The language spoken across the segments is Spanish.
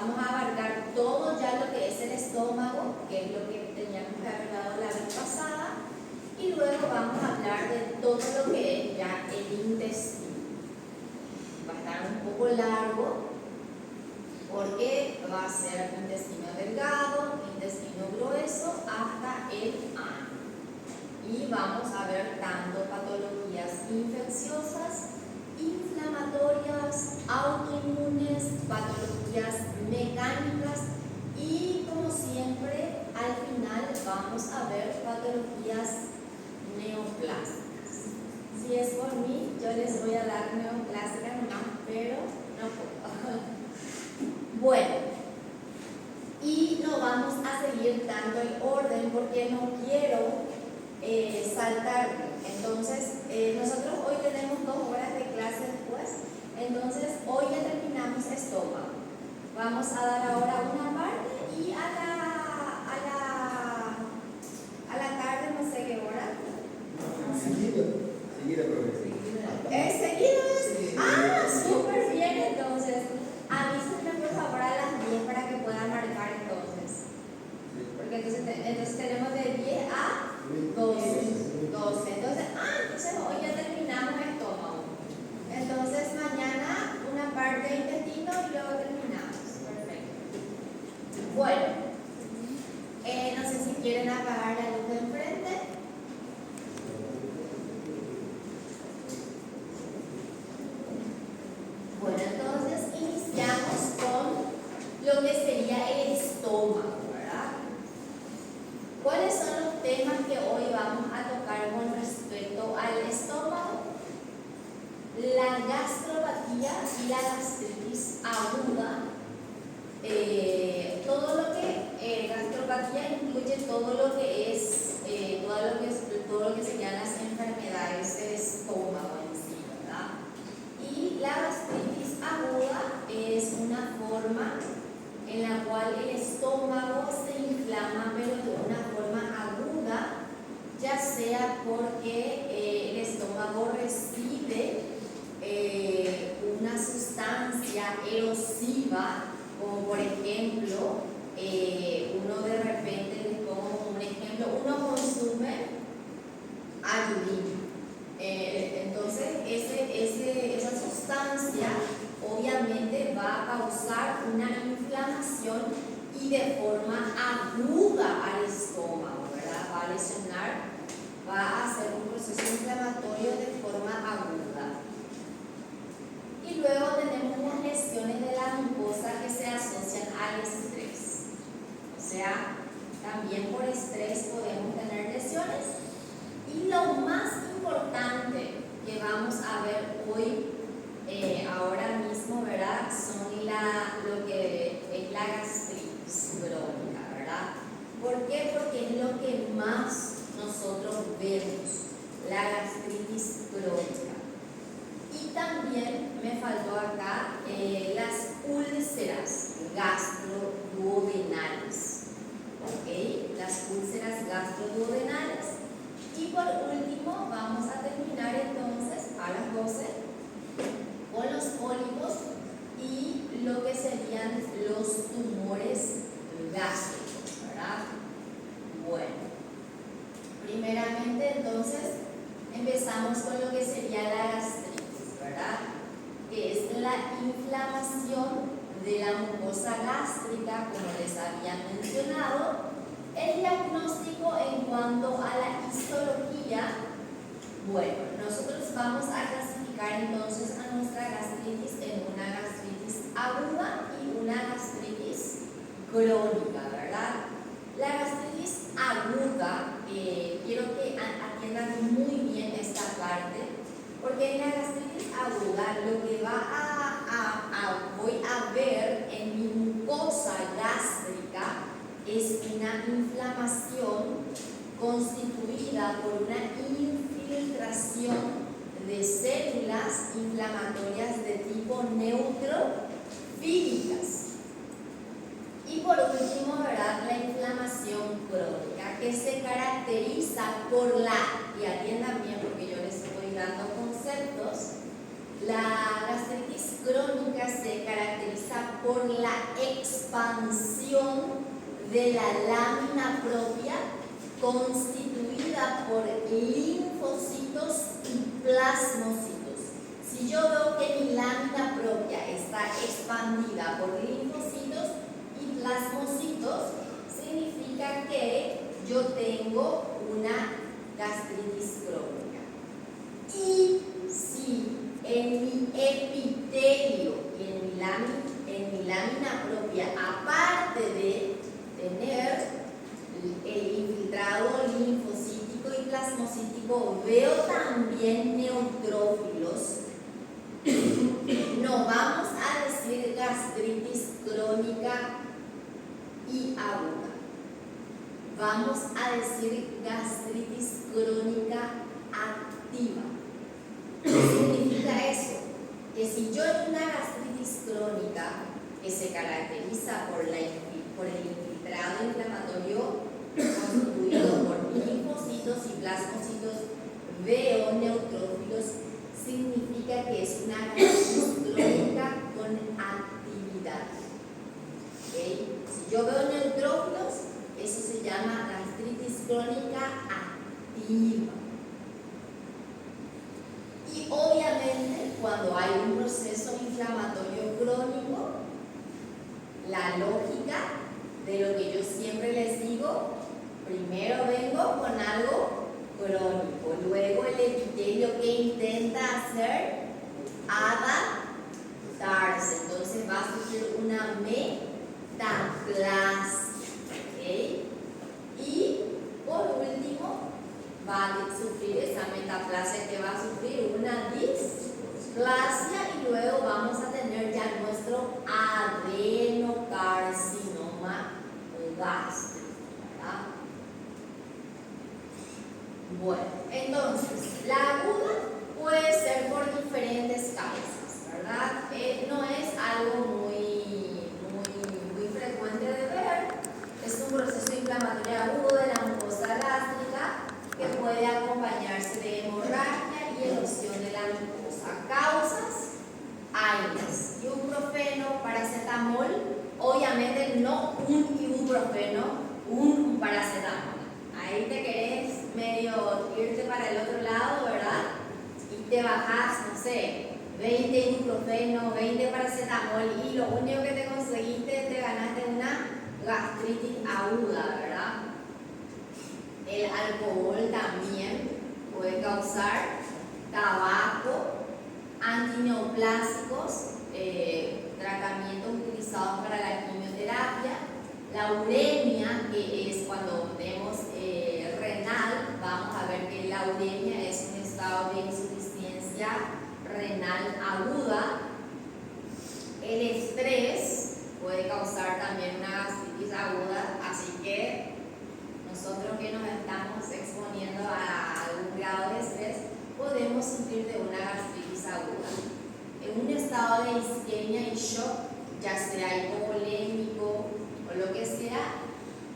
Vamos a abarcar todo ya lo que es el estómago, que es lo que teníamos que haber dado la vez pasada, y luego vamos a hablar de todo lo que es ya el intestino. Va a estar un poco largo porque va a ser intestino delgado, intestino grueso hasta el ano. Y vamos a ver tanto patologías infecciosas, inflamatorias, autoinmunes, patologías mecánicas y, como siempre, al final vamos a ver patologías neoplásicas. Si es por mí, yo les voy a dar neoplásicas nomás, pero no puedo. Bueno, y no vamos a seguir tanto el orden porque no quiero saltarme. Entonces, nosotros hoy tenemos 2 horas de clase después, entonces hoy ya terminamos estómago. Vamos a dar ahora una parte y a la tarde, no sé qué hora. Seguida, profesor. ¿Seguido es? Ah, súper bien, entonces. Avísenme por favor a las 10 para que puedan marcar entonces. Porque entonces tenemos de 10 a 12. Entonces hoy ya terminamos estómago. Entonces mañana una parte de intestino y luego terminamos. Perfecto. Bueno, no sé si quieren apagar la luz de enfrente. Bueno, entonces iniciamos con lo que sería el estómago, ¿verdad? ¿Cuáles son los temas que hoy vamos a tocar con respecto al estómago? La gastropatía y la gastritis aguda. Gastropatía incluye todo lo que serían las enfermedades del estómago en sí, ¿verdad? Y la gastritis aguda es una forma en la cual el estómago se inflama, pero de una forma aguda, ya sea porque el estómago recibe una sustancia erosiva, como por ejemplo, uno de repente, les pongo un ejemplo, uno consume ayudín. Entonces, esa sustancia obviamente va a causar una inflamación y de forma aguda al estómago, ¿verdad? Va a lesionar, va a hacer un proceso inflamatorio de forma aguda. Y luego tenemos las lesiones de la mucosa que se asocian al estrés. O sea, también por estrés podemos tener lesiones. Y lo más importante que vamos a ver hoy, ahora mismo, ¿verdad? Son lo que es la gastritis crónica, ¿verdad? ¿Por qué? Porque es lo que más nosotros vemos, la gastritis crónica. Y también me faltó acá las úlceras gastroduodenales. ¿Ok? Las úlceras gastroduodenales. Y por último, vamos a terminar entonces a las 12 con los pólipos y lo que serían los tumores gástricos, ¿verdad? Bueno, primeramente entonces empezamos con lo que sería la gastritis, ¿verdad? Que es la inflamación de la mucosa gástrica, como les había mencionado. El diagnóstico en cuanto a la histología, bueno, nosotros vamos a clasificar entonces a nuestra gastritis en una gastritis aguda y una gastritis crónica, ¿verdad? La gastritis aguda, quiero que atiendan muy bien esta parte, porque en la gastritis aguda lo que voy a ver en mi mucosa gástrica es una inflamación constituida por una infiltración de células inflamatorias de tipo neutrofílicas. Y por último, ¿verdad? La inflamación crónica, que se caracteriza por y atiendan bien porque yo les estoy dando conceptos, la gastritis crónica se caracteriza por la expansión de la lámina propia constituida por linfocitos y plasmocitos. Si yo veo que mi lámina propia está expandida por linfocitos y plasmocitos, significa que yo tengo una gastritis crónica. Y si en mi epitelio y en mi lámina propia, aparte de tener el infiltrado linfocítico y plasmocítico, veo también neutrófilos, no vamos a decir gastritis crónica y aguda. Vamos a decir gastritis crónica activa. ¿Qué significa eso? Que si yo en una gastritis crónica que se caracteriza por el infiltrado inflamatorio constituido por linfocitos y plasmocitos veo neutrófilos, significa que es una gastritis crónica con actividad. ¿Okay? Si yo veo neutrófilos, eso se llama gastritis crónica activa. Y obviamente cuando hay un proceso inflamatorio crónico, la lógica de lo que yo siempre les digo, primero vengo con algo crónico, luego el epitelio que intenta hacer adaptarse, entonces va a surgir una metaplasia. ¿Okay? Y por último va a sufrir esa metaplasia que va a sufrir una displasia y luego vamos a tener ya nuestro adenocarcinoma gástrico, ¿verdad? Bueno, entonces la aguda puede ser por diferentes causas, ¿verdad? No es algo muy frecuente de ver. Es un proceso inflamatorio agudo de la mucosa gástrica que puede acompañarse de hemorragia y erosión de la mucosa. Causas: AINES, ibuprofeno, paracetamol, obviamente no un ibuprofeno, un paracetamol. Ahí te querés medio irte para el otro lado, ¿verdad? Y te bajás, no sé, 20 ibuprofeno, 20 paracetamol y lo único que te conseguiste, te ganaste una gastritis aguda, ¿verdad? El alcohol también puede causar, tabaco, antineoplásicos, tratamientos utilizados para la quimioterapia, la uremia, que es cuando vemos renal, vamos a ver que la uremia es un estado de insuficiencia renal aguda. El estrés puede causar también una gastritis aguda, así que nosotros que nos estamos exponiendo a algún grado de estrés podemos sufrir de una gastritis aguda. En un estado de isquemia y shock, ya sea hipovolémico o lo que sea,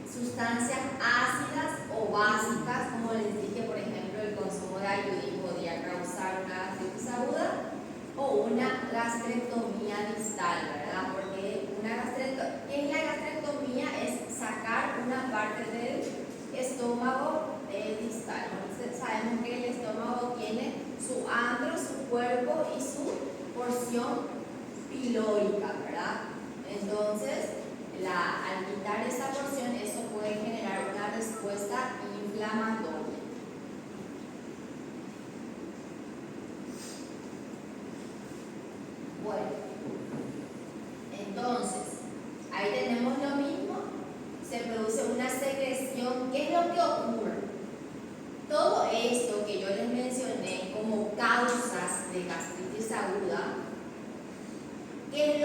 sustancias ácidas o básicas, como les dije, por ejemplo, el consumo de ayudín podría causar una gastritis aguda o una gastrectomía distal, ¿verdad? Porque en la gastrectomía es sacar una parte del estómago distal. Entonces sabemos que el estómago tiene su antro, su cuerpo y su porción pilórica, ¿verdad? Entonces, al quitar esa porción, eso puede generar una respuesta inflamatoria. Bueno, entonces, ahí tenemos lo mismo, se produce una secreción. ¿Qué es lo que ocurre? Todo esto que yo les mencioné como causas de gastritis aguda, ¿qué es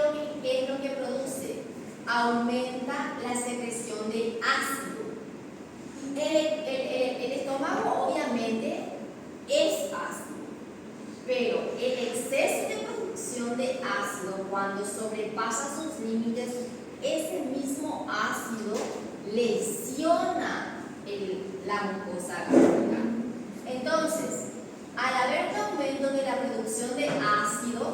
lo que produce? Aumenta la secreción de ácido. El estómago obviamente es ácido, pero el exceso de producción de ácido, cuando sobrepasa sus límites, ese mismo ácido lesiona la mucosa gástrica. Entonces, al haber un aumento de la producción de ácido,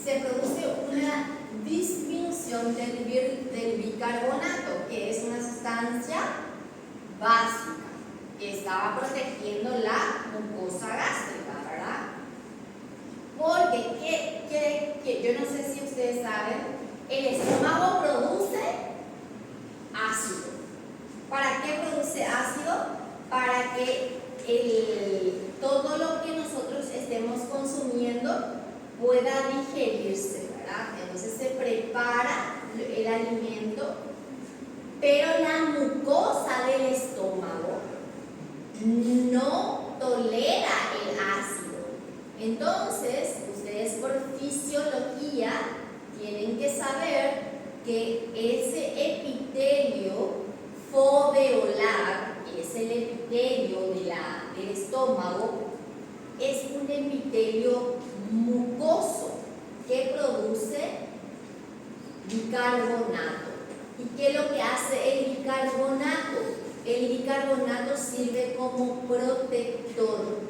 se produce una disminución del bicarbonato, que es una sustancia básica que estaba protegiendo la mucosa gástrica, ¿verdad? Porque yo no sé si ustedes saben, el estómago produce ácido. ¿Para qué produce ácido? Para que todo lo que nosotros estemos consumiendo pueda digerirse, ¿verdad? Entonces se prepara el alimento, pero la mucosa del estómago no tolera el ácido. Entonces, ustedes por fisiología tienen que saber que ese epitelio foveolar, que es el epitelio del estómago, es un epitelio mucoso que produce bicarbonato. ¿Y qué es lo que hace el bicarbonato? El bicarbonato sirve como protector,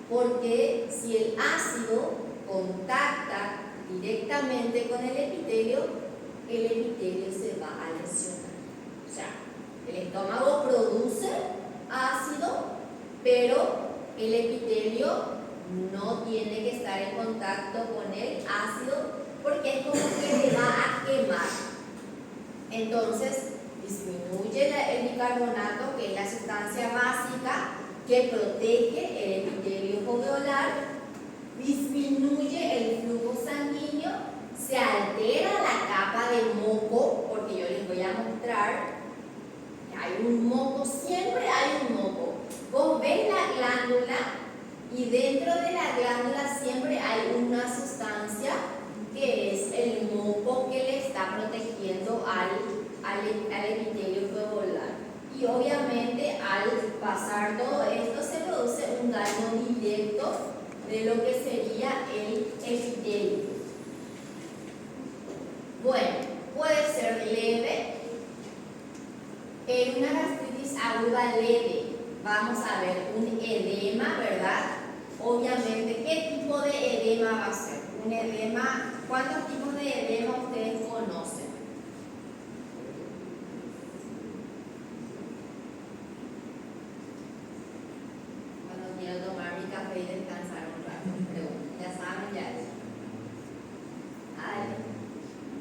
porque si el ácido contacta directamente con el epitelio se va a lesionar. O sea, el estómago produce ácido, pero el epitelio no tiene que estar en contacto con el ácido porque es como que le va a quemar. Entonces, disminuye el bicarbonato, que es la sustancia básica que protege el epitelio foveolar, disminuye el flujo sanguíneo, se altera la capa de moco, porque yo les voy a mostrar que hay un moco, siempre hay un moco. Vos ves la glándula y dentro de la glándula siempre hay una sustancia que es el moco que le está protegiendo al epitelio foveolar. Y obviamente al pasar todo esto se produce un daño directo de lo que sería el epitelio. Bueno, puede ser leve. En una gastritis aguda leve vamos a ver un edema, ¿verdad? Obviamente, ¿qué tipo de edema va a ser? Un edema, ¿cuántos tipos de edema ustedes conocen? Cuando quiero tomar mi café y descansar un rato, ya saben ya eso.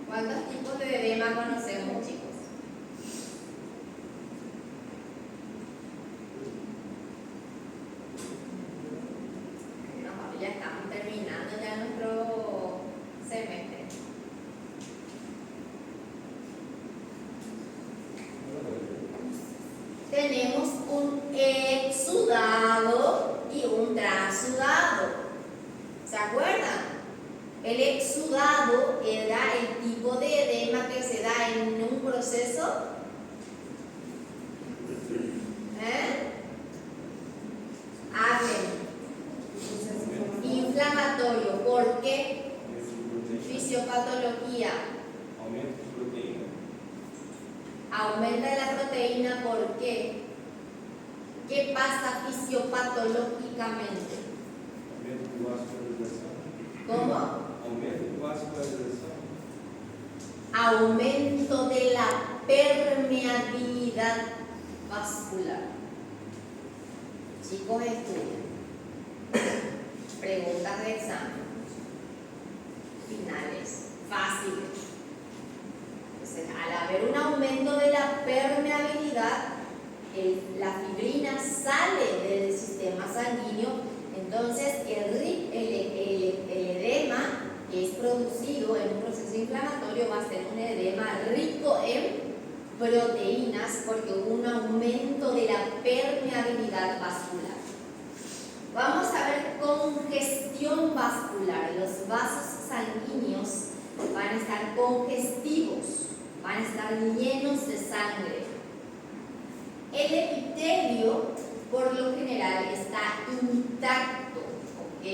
¿Cuántos tipos de edema conocemos, chicos? No, ya estamos terminando ya nuestro semestre. Tenemos un exudado y un transudado. ¿Se acuerdan? El exudado era el tipo de edema que se da en un proceso inflamatorio. ¿Por qué? Fisiopatología. Aumenta la proteína. ¿Por qué? ¿Qué pasa fisiopatológicamente? ¿Cómo? Aumento de la permeabilidad vascular. Chicos, estudian. Preguntas de examen. Finales. Fáciles. Entonces, al haber un aumento de la permeabilidad, la fibrina sale del sistema sanguíneo. Entonces, el edema que es producido en un proceso inflamatorio va a ser un edema rico en proteínas porque hubo un aumento de la permeabilidad vascular. Vamos a ver congestión vascular. Los vasos sanguíneos van a estar congestivos, van a estar llenos de sangre. El epitelio, por lo general, está intacto, ¿ok?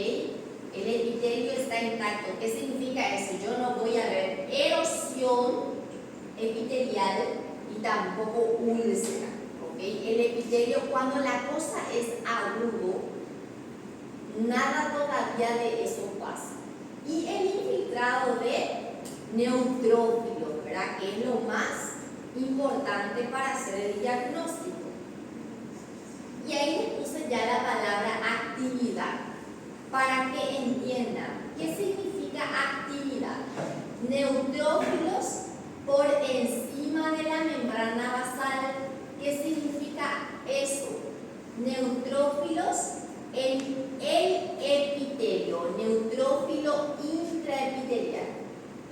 El epitelio está intacto. ¿Qué significa eso? Yo no voy a ver erosión epitelial y tampoco úlcera, ¿ok? El epitelio, cuando la cosa es agudo, nada todavía de eso pasa. y el infiltrado de neutrófilos, ¿verdad? Que es lo más importante para hacer el diagnóstico. Y ahí les puse ya la palabra actividad para que entiendan qué significa actividad. Neutrófilos por encima de la membrana basal. ¿Qué significa eso? Neutrófilos en el epitelio, neutrófilo intraepitelial.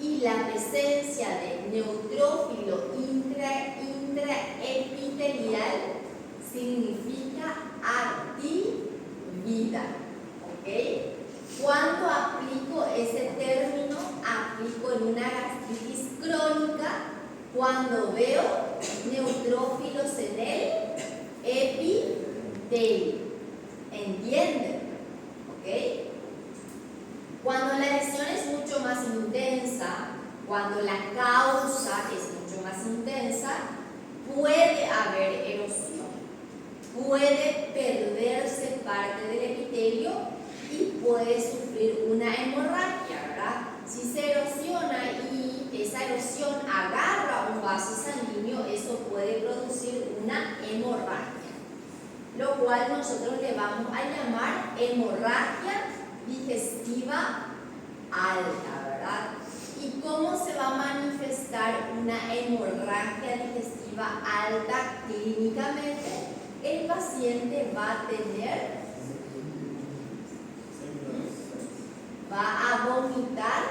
Y la presencia de neutrófilo intraepitelial significa actividad. ¿Ok? Cuando aplico ese término, aplico en una gastritis crónica cuando veo neutrófilos en el epitelio. ¿Entienden? ¿Ok? Cuando la lesión es mucho más intensa, cuando la causa es mucho más intensa, puede haber erosión, puede perderse parte del epitelio y puede sufrir una hemorragia, ¿verdad? Si se erosiona y esa erosión agarra un vaso sanguíneo, eso puede producir una hemorragia, lo cual nosotros le vamos a llamar hemorragia digestiva alta, ¿verdad? ¿Y cómo se va a manifestar una hemorragia digestiva alta clínicamente? El paciente va a vomitar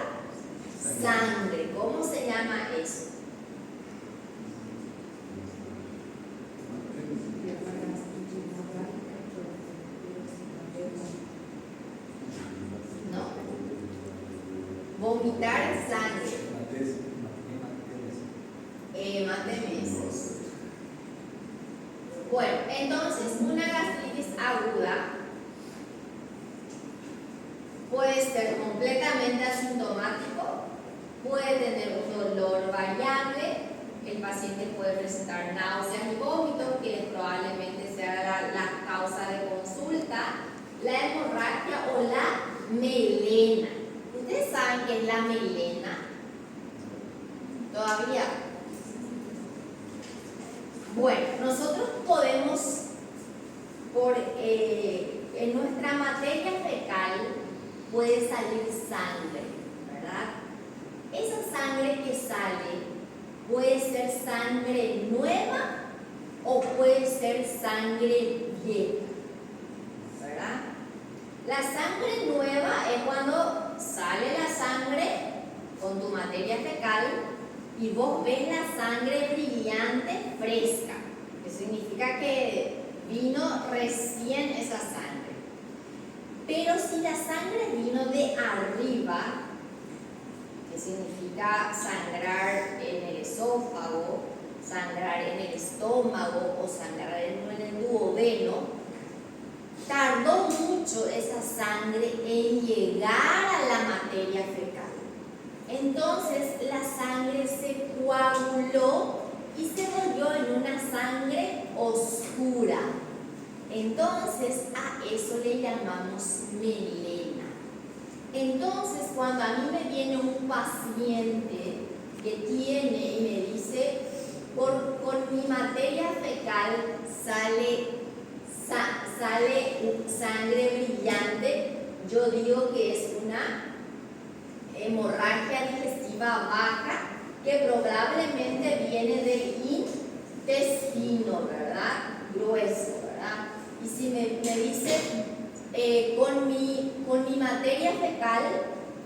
sangre. ¿Cómo se llama eso? Vomitar sangre. Hematemesis. Bueno, entonces una gastritis aguda puede ser completamente asintomático, puede tener un dolor variable, el paciente puede presentar náuseas y vómitos, que probablemente sea la causa de consulta, la hemorragia o la melena. ¿Ustedes saben qué es la melena? ¿Todavía? Bueno, nosotros podemos, en nuestra materia fecal, puede salir sangre, ¿verdad? Esa sangre que sale puede ser sangre nueva o puede ser sangre vieja, ¿verdad? La sangre nueva es cuando sale la sangre con tu materia fecal y vos ves la sangre brillante, fresca, que significa que vino recién esa sangre. Pero si la sangre vino de arriba, que significa sangrar en el esófago, sangrar en el estómago o sangrar en el duodeno, tardó mucho esa sangre en llegar a la materia fecal. Entonces la sangre se coaguló y se volvió en una sangre oscura. Entonces a eso le llamamos melena. Entonces cuando a mí me viene un paciente que tiene y me dice, con mi materia fecal sale sangre brillante, yo digo que es una hemorragia digestiva baja que probablemente viene del intestino, ¿verdad? Grueso, ¿verdad? Y si me dice, con mi materia fecal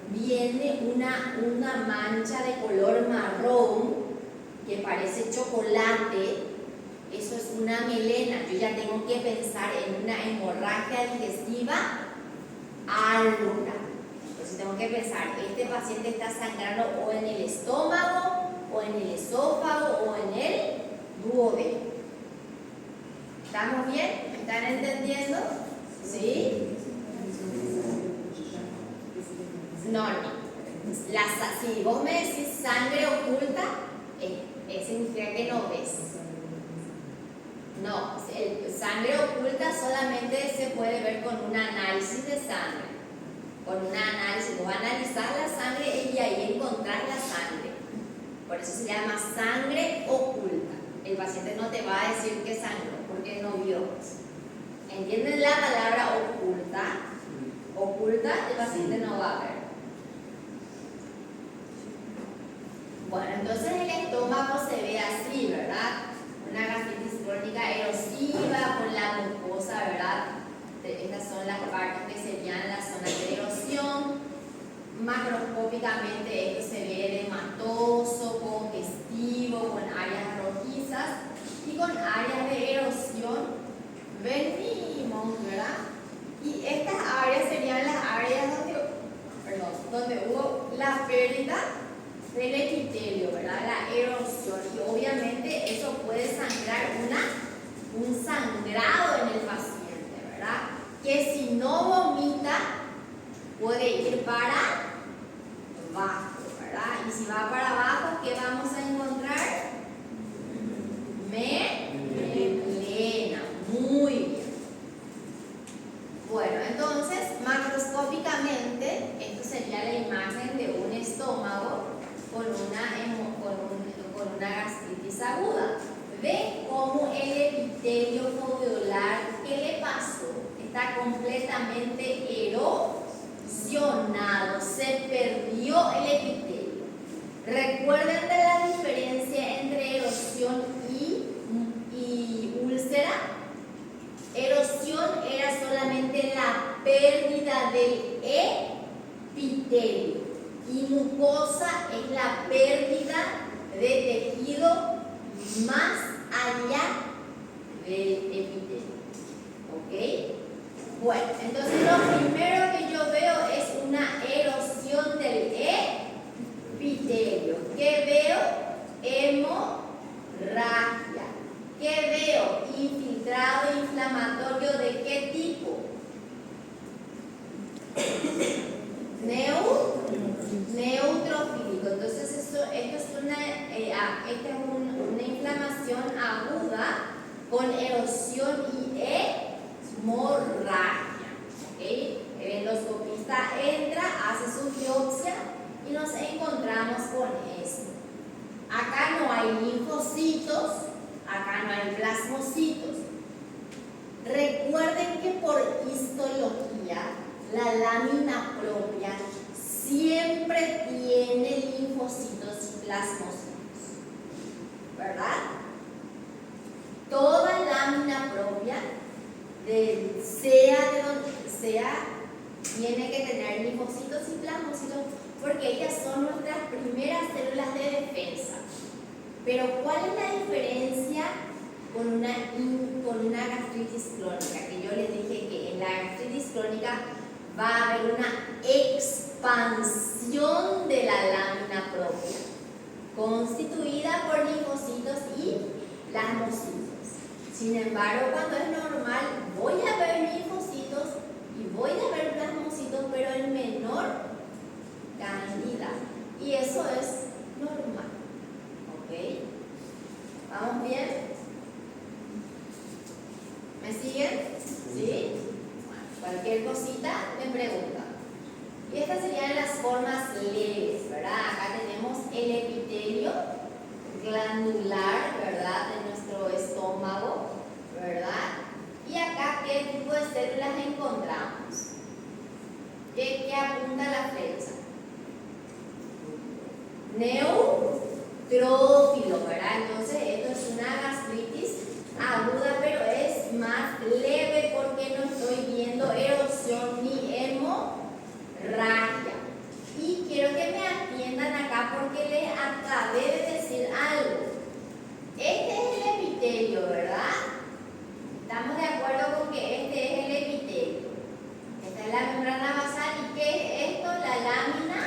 viene una mancha de color marrón que parece chocolate, eso es una melena. Yo ya tengo que pensar en una hemorragia digestiva alta. Entonces tengo que pensar, este paciente está sangrando o en el estómago, o en el esófago, o en el duodeno. ¿Estamos bien? ¿Me están entendiendo? ¿Sí? No. Si vos me decís sangre oculta, significa que no ves. No, sangre oculta solamente se puede ver con un análisis de sangre. con un análisis. Vos analizás la sangre y ahí encontrás la sangre. Por eso se llama sangre oculta. El paciente no te va a decir que sangró porque no vio. ¿Entienden la palabra oculta? Oculta, el paciente no va a ver. Bueno, entonces el estómago se ve así, ¿verdad? Una gastritis crónica erosiva con la mucosa, ¿verdad? Estas son las partes que serían las zonas de erosión. Macroscópicamente esto se ve edematoso, congestivo, con áreas rojizas y con áreas de erosión. Venimos, ¿verdad? Y estas áreas serían las áreas donde hubo la pérdida del epitelio, ¿verdad? La erosión. Y obviamente eso puede sangrar un sangrado en el paciente, ¿verdad? Que si no vomita, puede ir para abajo, ¿verdad? Y si va para abajo, ¿qué vamos a encontrar? Melena. Muy bien. Bueno, entonces, macroscópicamente, esto sería la imagen de un estómago con una gastritis aguda. Ve cómo el epitelio foveolar, ¿qué le pasó? Está completamente erosionado, se perdió el epitelio. ¿Recuerden de la diferencia entre erosión y úlcera? Erosión era solamente la pérdida del epitelio y mucosa es la pérdida de tejido más allá del epitelio. ¿Ok? Bueno, entonces lo primero que yo veo es una erosión del epitelio. ¿Qué veo? Hemorragia. ¿Qué veo? Infiltrado inflamatorio ¿de qué tipo? Neutrofílico. Entonces esto es una inflamación aguda con erosión y hemorragia. ¿Okay? El endoscopista entra, hace su biopsia y nos encontramos con esto. Acá no hay linfocitos, acá no hay plasmocitos. Recuerden que por histología la lámina propia siempre tiene linfocitos y plasmocitos, ¿verdad? Toda lámina propia, sea de donde sea, tiene que tener linfocitos y plasmocitos porque ellas son nuestras primeras células de defensa. Pero ¿cuál es la diferencia con una gastritis crónica? Que yo les dije que en la gastritis crónica va a haber una expansión de la lámina propia, constituida por linfocitos y plasmocitos. Sin embargo, cuando es normal, voy a ver linfocitos y voy a ver plasmocitos, pero en menor cantidad. Y eso es normal. ¿Ok? ¿Vamos bien? ¿Me siguen? ¿Sí? Cualquier cosita me preguntan. Y estas serían las formas leves, ¿verdad? Acá tenemos el epitelio glandular, ¿verdad? De nuestro estómago, ¿verdad? Y acá, ¿qué tipo de células encontramos? ¿Qué apunta la flecha? Neutrófilo, ¿verdad? Entonces, esto es una gastritis aguda, pero es más leve porque no estoy viendo erosión ni hemorragia. Y quiero que me atiendan acá porque les acabé de decir algo. Este es el epitelio, ¿verdad? ¿Estamos de acuerdo con que este es el epitelio? Esta es la membrana basal. ¿Y qué es esto? La lámina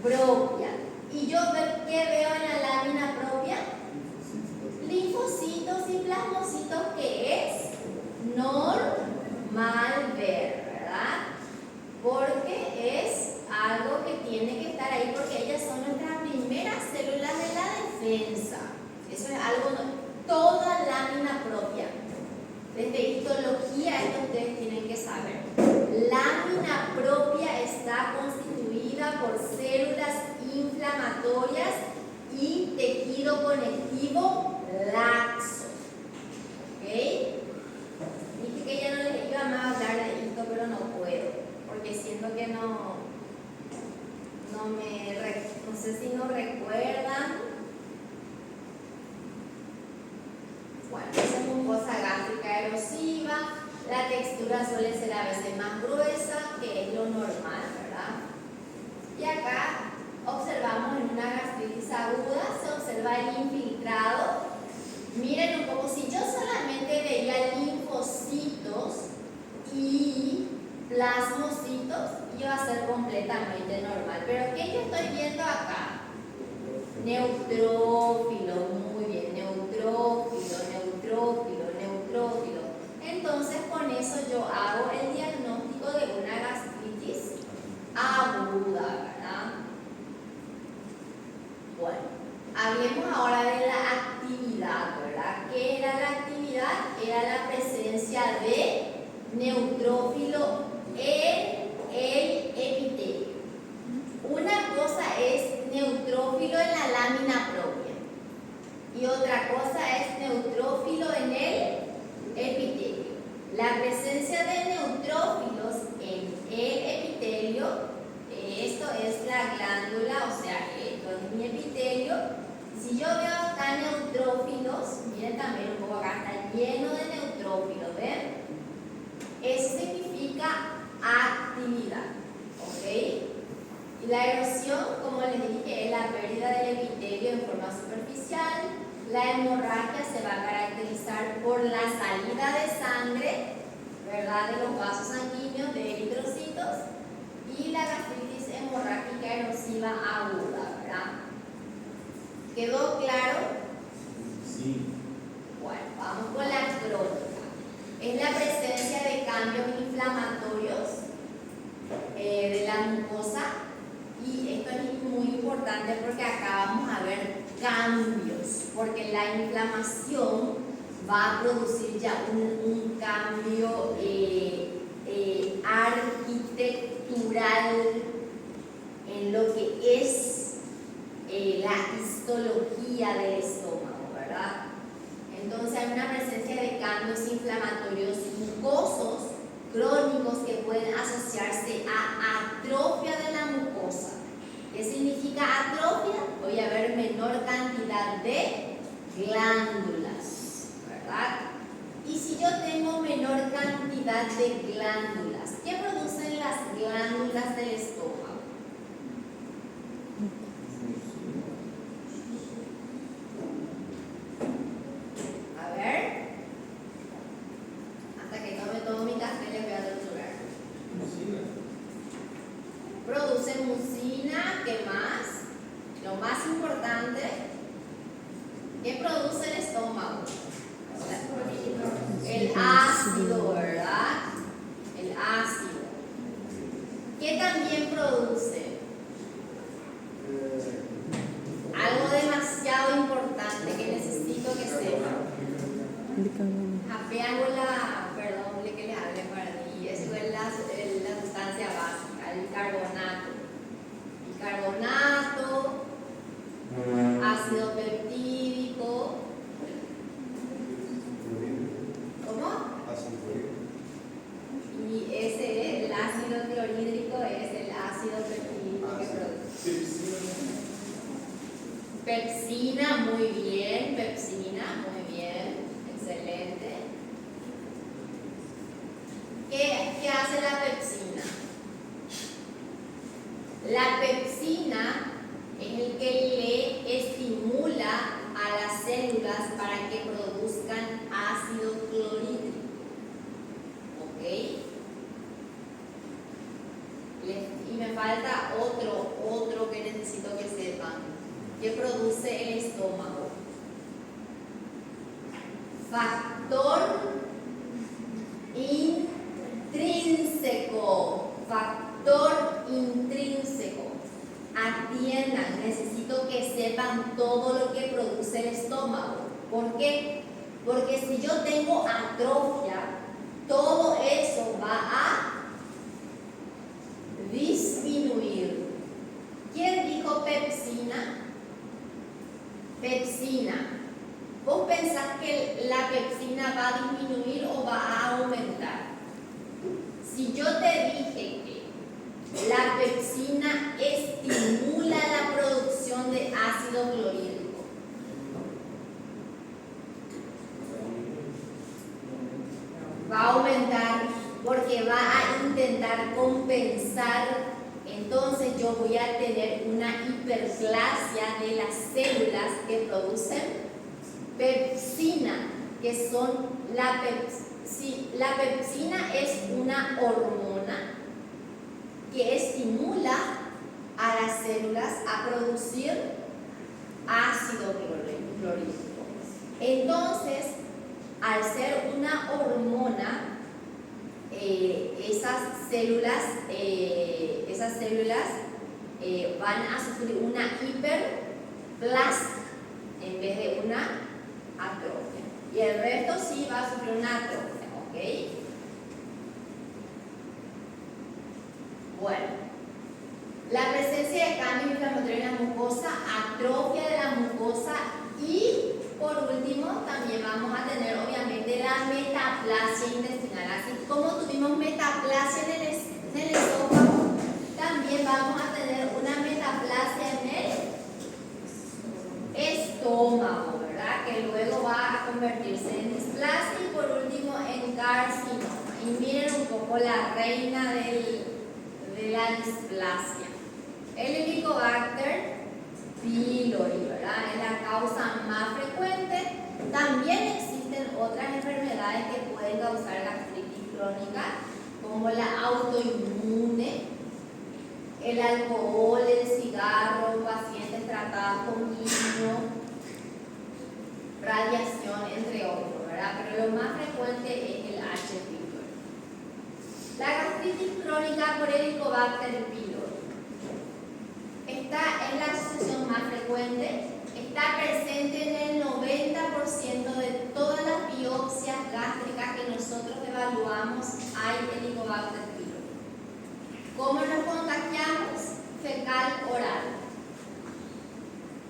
propia. ¿Y yo qué veo en la lámina propia? Linfocitos. textura suele ser a veces más gruesa, que es lo normal, ¿verdad? Y acá observamos en una gastritis aguda, se observa el infiltrado. Miren un poco, si yo solamente veía linfocitos y plasmocitos, iba a ser completamente normal. Pero ¿qué yo estoy viendo acá? Neutrófilo, muy bien, neutrófilo, neutrófilo, neutrófilo. Entonces con eso yo hago el diagnóstico de una gastritis aguda, ¿verdad? Bueno, hablemos ahora de la actividad, ¿verdad? ¿Qué era la actividad? Era la presencia de neutrófilo en el epitelio. Una cosa es neutrófilo en la lámina propia y otra cosa es neutrófilo en el epitelio. La presencia de neutrófilos en el epitelio, esto es la glándula, o sea, esto es mi epitelio. Si yo veo acá neutrófilos, miren también un poco acá, está lleno de neutrófilos, ¿ven? Eso significa actividad, ¿ok? Y la erosión, como les dije, es la pérdida del epitelio en forma superficial. La hemorragia se va a caracterizar por la salida de sangre, ¿verdad?, de los vasos sanguíneos, de eritrocitos, y la gastritis hemorrágica erosiva aguda, ¿verdad? ¿Quedó claro? Sí. Bueno, vamos con la crónica. Es la presencia de cambios inflamatorios de la mucosa, y esto es muy importante porque acá vamos a ver cambios, porque la inflamación va a producir ya un cambio arquitectural en lo que es la histología del estómago, ¿verdad? Entonces hay una presencia de cambios inflamatorios mucosos crónicos que pueden asociarse a atrofia de la mucosa. ¿Qué significa atrofia? Voy a ver menor cantidad de glándulas, ¿verdad? Y si yo tengo menor cantidad de glándulas, ¿qué producen las glándulas del estómago? A ver, hasta que tome todo mi café les voy a torturar. Produce mucina, ¿qué más? Lo más importante, ¿qué produce el estómago? El ácido, ¿verdad? El ácido. ¿Qué también produce? Algo demasiado importante que necesito que sepan. Perdón, que les hable para mí. Eso es la sustancia básica, el carbonato. El carbonato, ácido peptídico. ¿Cómo? Y ese, el ácido clorhídrico, es el ácido peptídico que produce. Pepsina, muy bien, excelente. ¿Qué hace la pepsina? La pepsina es el que le estimula a las células para que produzcan ácido clorhídrico. ¿Ok? Y me falta otro que necesito que sepan. ¿Qué produce el estómago? Factor intrínseco. Factor intrínseco. Atiendan, necesito que sepan todo lo que produce el estómago. ¿Por qué? Porque si yo tengo atrofia, todo eso va a disminuir. ¿Quién dijo pepsina? Pepsina. ¿Vos pensás que la pepsina va a disminuir o va a aumentar? Si yo te dije que la pepsina estimula la producción de ácido clorhídrico, va a aumentar. que va a intentar compensar. Entonces yo voy a tener una hiperplasia de las células que producen pepsina, que son la pepsina es una hormona que estimula a las células a producir ácido clorhídrico. Entonces, al ser una hormona, esas células van a sufrir una hiperplasia en vez de una atrofia. Y el resto sí va a sufrir una atrofia, ¿ok? Bueno, la presencia de cambio inflamatorio en la mucosa, atrofia de la mucosa y por último también vamos a tener obviamente la metaplasia intestinal. Así como tuvimos metaplasia en el esófago, también vamos a tener una metaplasia en el estómago, ¿verdad? Que luego va a convertirse en displasia y por último en carcinoma. Y miren un poco la reina de la displasia. El Helicobacter pylori, ¿verdad? Es la causa más frecuente. También existen otras enfermedades que pueden causar gastritis crónica, como la autoinmune, el alcohol, el cigarro, pacientes tratados con quimio, radiación, entre otros, ¿verdad? Pero lo más frecuente es el H. pylori. La gastritis crónica por Helicobacter pylori es la asociación más frecuente, está presente en el 90% de todas las biopsias gástricas que nosotros evaluamos, hay Helicobacter pylori. ¿Cómo nos contagiamos? Fecal oral.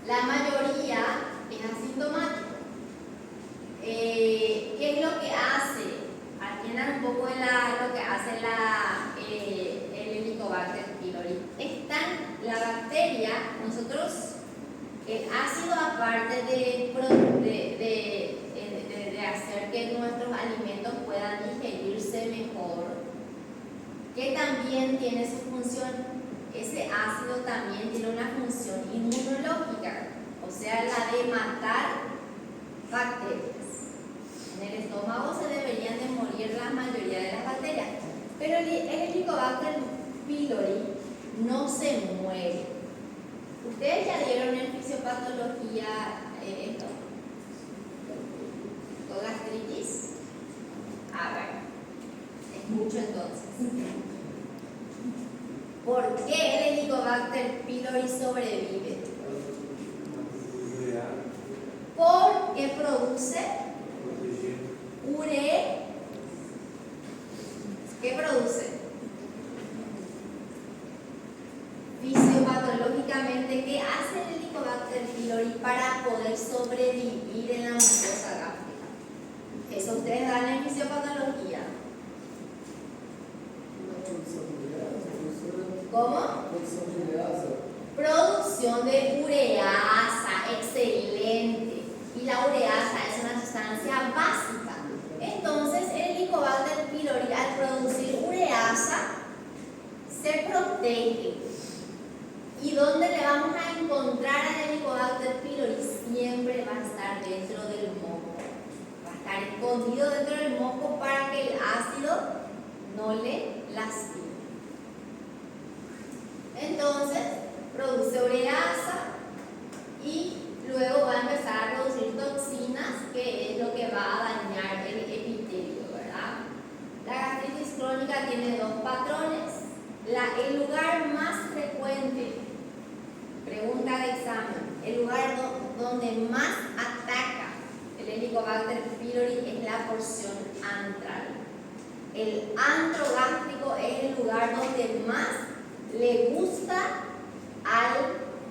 La mayoría es asintomático. ¿Qué es lo que hace? Atiendan un poco lo que hace el Helicobacter pylori. La bacteria, el ácido, aparte de hacer que nuestros alimentos puedan digerirse mejor, que también tiene su función, ese ácido también tiene una función inmunológica, o sea, la de matar bacterias. En el estómago se deberían de morir la mayoría de las bacterias, pero el Helicobacter pylori no se muere. ¿Ustedes ya dieron en fisiopatología esto? ¿O gastritis? A ver, es mucho entonces. ¿Por qué el Helicobacter pylori sobrevive? Porque produce urea. ¿Qué produce? Fisiopatológicamente, ¿qué hace el Helicobacter pylori para poder sobrevivir en la mucosa gástrica? Eso ustedes dan en fisiopatología. ¿Cómo? Producción de ureasa, excelente. Y la ureasa es una sustancia básica. Entonces, el Helicobacter pylori, al producir ureasa, se protege. ¿Y dónde le vamos a encontrar al Helicobacter pylori? Siempre va a estar dentro del moco. Va a estar escondido dentro del moco para que el ácido no le lastime. Entonces, produce ureasa y luego va a empezar a producir toxinas, que es lo que va a dañar el epitelio, ¿verdad? La gastritis crónica tiene dos patrones. El lugar más frecuente, pregunta de examen, el lugar donde más ataca el Helicobacter pylori es la porción antral. El antro gástrico es el lugar donde más le gusta al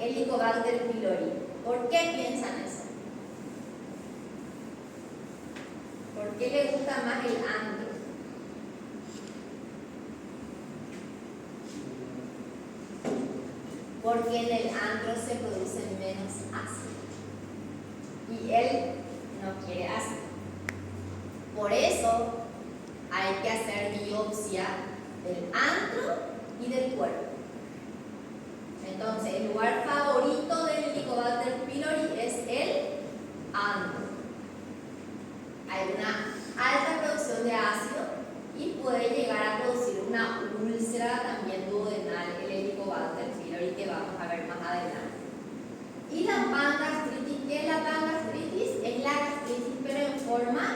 Helicobacter pylori. ¿Por qué piensan eso? ¿Por qué le gusta más el antro? Porque en el antro se produce menos ácido y él no quiere ácido. Por eso hay que hacer biopsia del antro y del cuerpo. Entonces, el lugar favorito del Helicobacter pylori es el antro. Hay una alta producción de ácido y puede llegar a producir una úlcera también duodenal, el Helicobacter pylori, que vamos a ver más adelante. Y la pangastritis, ¿qué es la pangastritis? Es la gastritis pero en forma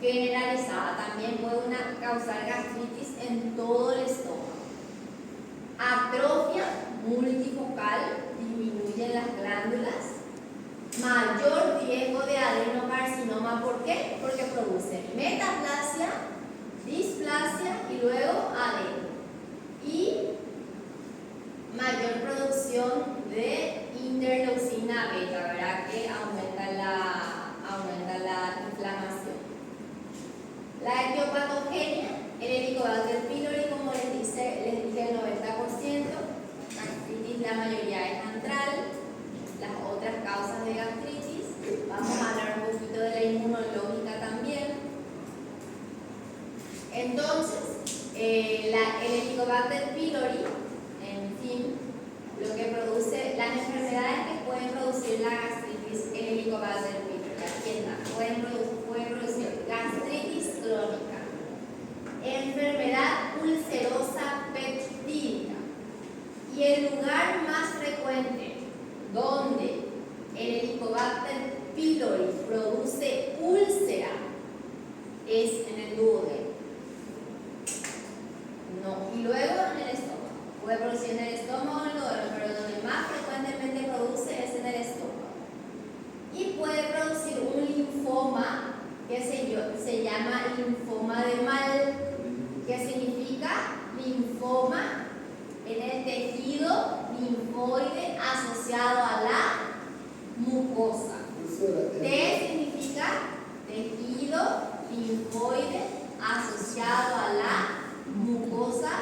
generalizada. También puede causar gastritis en todo el estómago. Atrofia multifocal, disminuyen las glándulas. Mayor riesgo de adenocarcinoma, ¿por qué? Porque produce metaplasia, displasia y luego adeno. Y mayor producción de interleucina beta, ¿verdad? Que aumenta la inflamación. La etiopatogenia, el Helicobacter pylori, como les dije, el 90%, gastritis la mayoría es antral, las otras causas de gastritis, vamos a hablar un poquito de la inmunológica también. Entonces, el Helicobacter pylori, en fin, lo que produce, las enfermedades que pueden producir la gastritis, el Helicobacter pylori, aquí está, pueden producir gastritis crónica, enfermedad ulcerosa peptídica, y el lugar más frecuente donde el Helicobacter pylori produce úlcera es en el duodeno. No, y luego en el estómago. Puede producir en el estómago o en el duodeno, pero donde más frecuentemente produce es en el estómago. Y puede producir un linfoma que se llama linfoma de Mal, que significa linfoma en el tejido linfoide asociado a la mucosa. T significa tejido linfoide asociado a la mucosa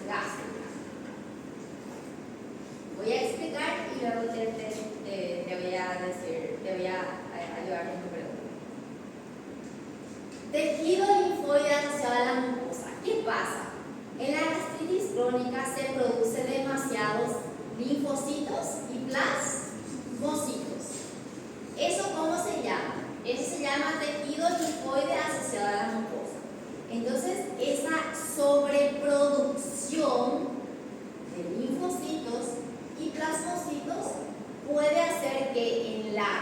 gástrica. Voy a explicar y luego te voy a ayudar en tu pregunta. Tejido linfoide asociado a la mucosa. ¿Qué pasa? En la gastritis crónica se produce demasiados linfocitos y plasmocitos. ¿Eso cómo se llama? Eso se llama tejido linfoide asociado a la mucosa. Entonces, esa sobreproducción de linfocitos y plasmocitos puede hacer que en la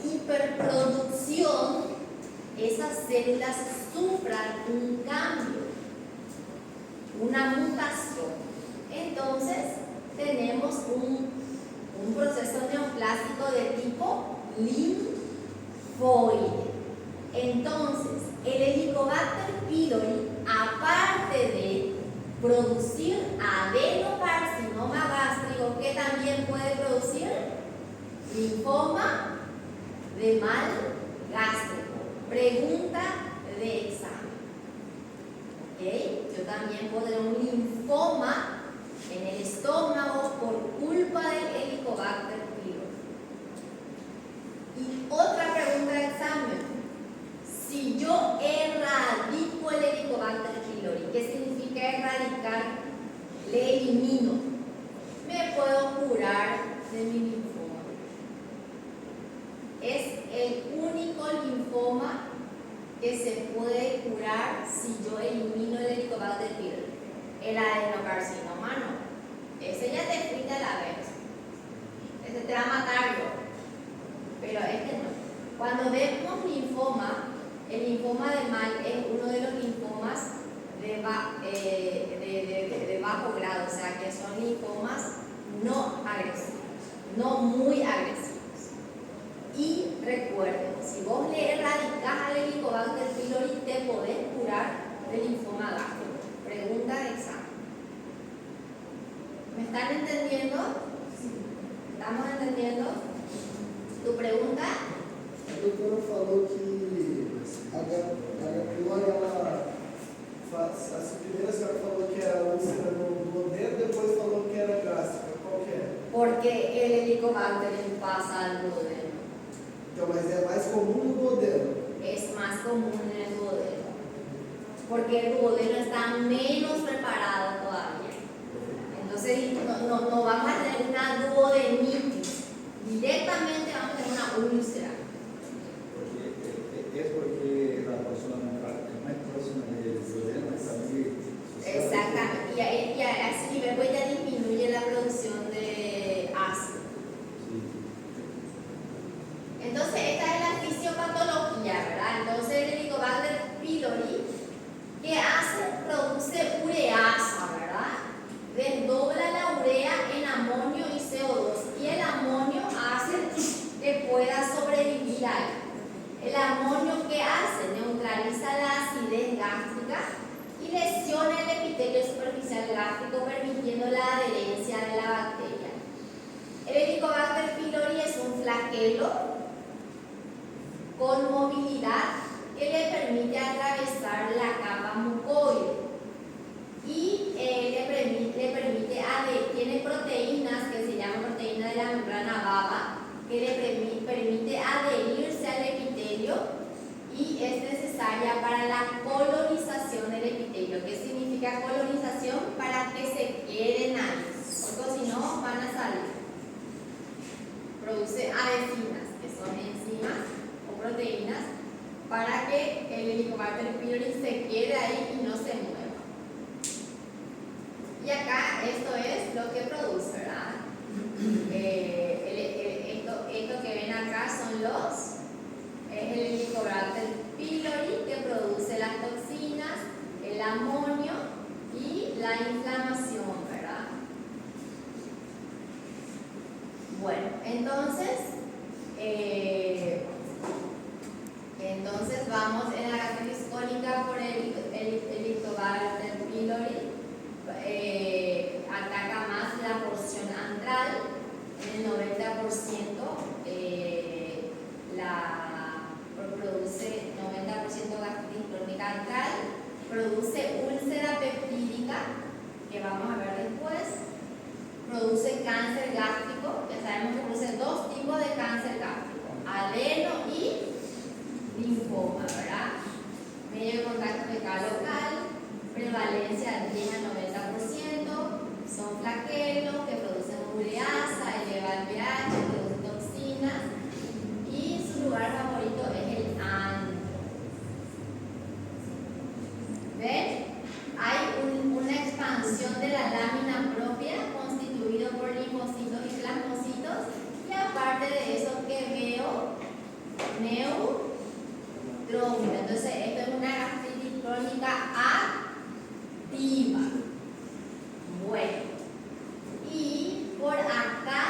hiperproducción esas células sufran un cambio, una mutación. Entonces, tenemos un proceso neoplásico de tipo linfoide. Entonces, el Helicobacter pylori, aparte de producir adenocarcinoma gástrico, que también puede producir linfoma de Mal gástrico. Pregunta de examen. ¿Okay? Yo también puedo tener un linfoma en el estómago por culpa del Helicobacter pylori. Y otra pregunta de examen. Si yo erradico el Helicobacter pylori, ¿qué significa erradicar? Le elimino. Me puedo curar de mi linfoma. Es el único linfoma que se puede curar si yo elimino el Helicobacter pylori. El adenocarcinoma no. Ese ya te fuiste a la vez. Ese te va a matar yo. Pero este no. Cuando vemos linfoma, el linfoma de Mal es uno de los linfomas de bajo grado, o sea que son linfomas no agresivos, no muy agresivos. Y recuerden, si vos le erradicás al Helicobacter pylori, te podés curar del linfoma gástrico. Pregunta de examen. ¿Me están entendiendo? ¿Estamos entendiendo? ¿Tu pregunta? A doutora falou que a pylori, a primeira senhora falou que era úlcera no duodeno, depois falou que era gástrica. Qual que é? Porque el Helicobacter pasa al duodeno. Então, mas é mais comum no duodeno. Es más común en el duodeno. porque el duodeno está menos preparado todavía. Entonces no vamos a tener una duodenitis, directamente vamos a tener una úlcera. Porque la persona no es próxima del duodeno, es también social. Exactamente, y a ese nivel pues ya disminuye la producción de ácido. Sí. Entonces esta es la fisiopatología, ¿verdad? Entonces el Helicobacter pylori, ¿qué hace? Produce ureasa, ¿verdad? Desdobla la urea en amonio y CO2, y el amonio hace que pueda sobrevivir ahí. El amonio, ¿qué hace? Neutraliza la acidez gástrica y lesiona el epitelio superficial gástrico, permitiendo la adherencia de la bacteria. El Helicobacter pylori es un flagelo con movilidad que le permite atravesar la capa mucoide y tiene proteínas que se llaman proteínas de la membrana baba, que le permite adherirse al epitelio y es necesaria para la colonización del epitelio. ¿Qué significa colonización? Para que se queden ahí, porque si no van a salir. Produce adhesinas, que son enzimas o proteínas, para que el Helicobacter pylori se quede ahí y no se mueva. Y acá esto es lo que produce, ¿verdad? Esto que ven acá son es el Helicobacter pylori, que produce las toxinas, el amonio y la inflamación, ¿verdad? Bueno, entonces vamos en la gastritis cólica por el Helicobacter pylori. Ataca más la porción antral, en el 90% produce 90% gastritis crónica antral, produce úlcera peptídica, que vamos a ver después, produce cáncer gástrico, ya sabemos que produce dos tipos de cáncer gástrico, adeno y linfoma, ¿verdad? Medio de contacto fecal local, prevalencia del 10 a 90%, son flagelos que producen ureasa, eleva el pH, producen toxinas y su lugar favorito es el antro. ¿Ven? Hay una expansión de la lámina propia constituido por linfocitos y plasmocitos, y aparte de eso que veo neutrófilo. Entonces esto es una gastritis crónica activa. Bueno, y por acá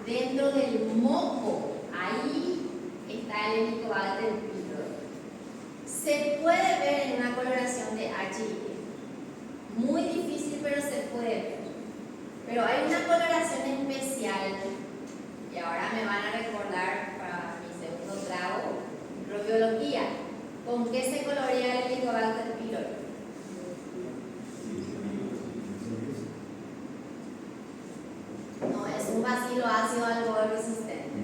dentro del moco, ahí está el Helicobacter pylori. Se puede ver en una coloración de HIV. Muy difícil, pero se puede ver. Pero hay una coloración especial, y ahora me van a recordar para mi segundo trago, microbiología. ¿Con qué se colorea el Helicobacter pylori? No, es un bacilo ácido alcohol resistente.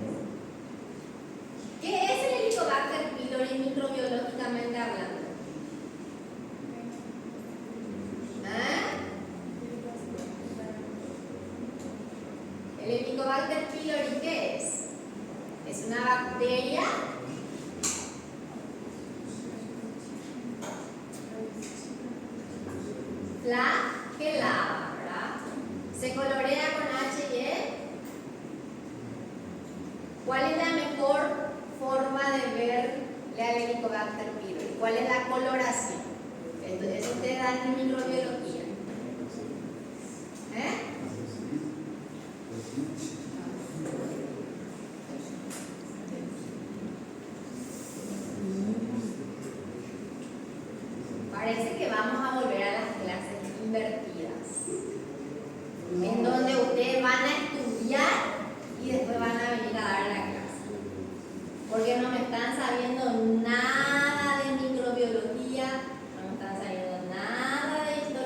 ¿Qué es el Helicobacter pylori microbiológicamente hablando? ¿El Helicobacter pylori qué es? Es una bacteria flagelada, ¿verdad? Se colorea con H y E. ¿Cuál es la mejor forma de verle al Helicobacter pylori? ¿Cuál es la coloración? Eso ustedes dan en microbiología. Parece que vamos a volver a las clases invertidas, en donde ustedes van a estudiar y después van a venir a dar la clase, porque no me están sabiendo nada de microbiología, no me están sabiendo nada de historia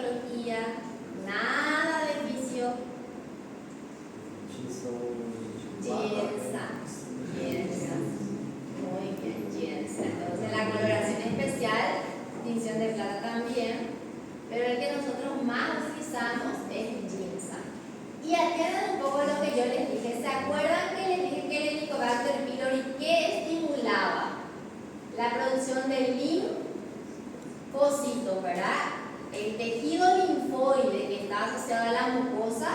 yo les dije, ¿se acuerdan que les dije que el Helicobacter pylori qué estimulaba? La producción de linfocitos, ¿verdad? El tejido linfoide que está asociado a la mucosa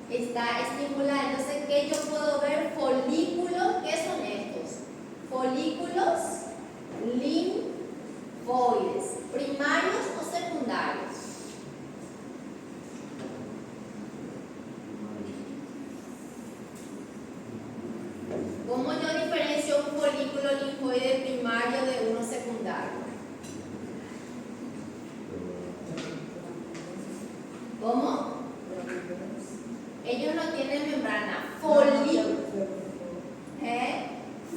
está estimulado. Entonces, ¿qué yo puedo ver? Folículos, ¿qué son estos? Folículos linfoides, primarios o secundarios. ¿Cómo yo diferencio un folículo linfoide primario de uno secundario? ¿Cómo? Ellos no tienen membrana.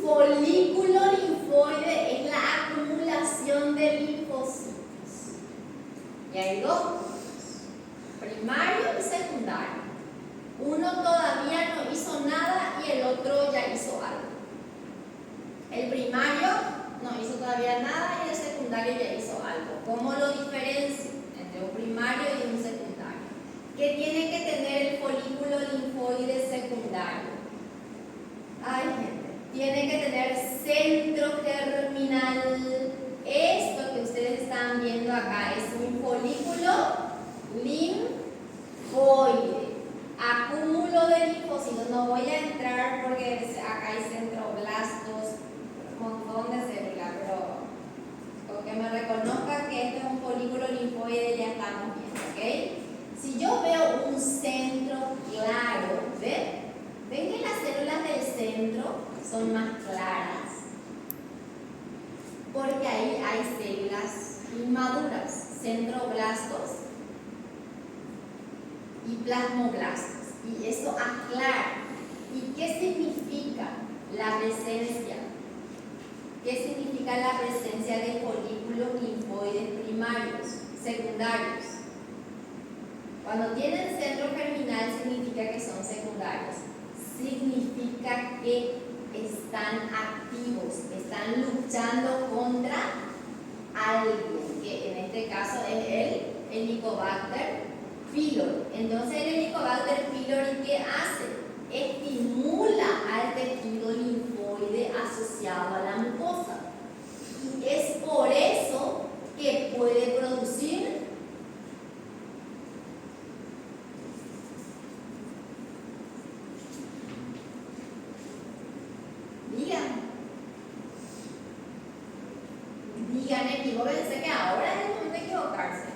Folículo linfoide es la acumulación de linfocitos. Y hay dos, primario y secundario. Uno todavía no hizo nada y el otro ya hizo algo. El primario no hizo todavía nada y el secundario ya hizo algo. ¿Cómo lo diferencio entre un primario y un secundario? ¿Qué tiene que tener el folículo linfoide secundario? Ay, gente, tiene que tener centro germinal. Esto que ustedes están viendo acá es un folículo linfoide. Acúmulo de linfocitos. No voy a entrar porque acá hay centroblastos, un montón de células, pero con que me reconozcan que este es un folículo linfoide ya estamos bien, ¿ok? Si yo veo un centro claro, ¿ven? ¿Ven que las células del centro son más claras? Porque ahí hay células inmaduras, centroblastos y plasmoblastos. Y eso aclara. ¿Y qué significa la presencia? ¿Qué significa la presencia de folículos linfoides primarios, secundarios? Cuando tienen centro germinal significa que son secundarios. Significa que están activos, están luchando contra algo, que en este caso es el Helicobacter pylori. Entonces el Helicobacter pylori, ¿qué hace? Estimula al tejido linfoide asociado a la mucosa. Y es por eso que puede producir digan equivóquense que ahora es el momento de equivocarse.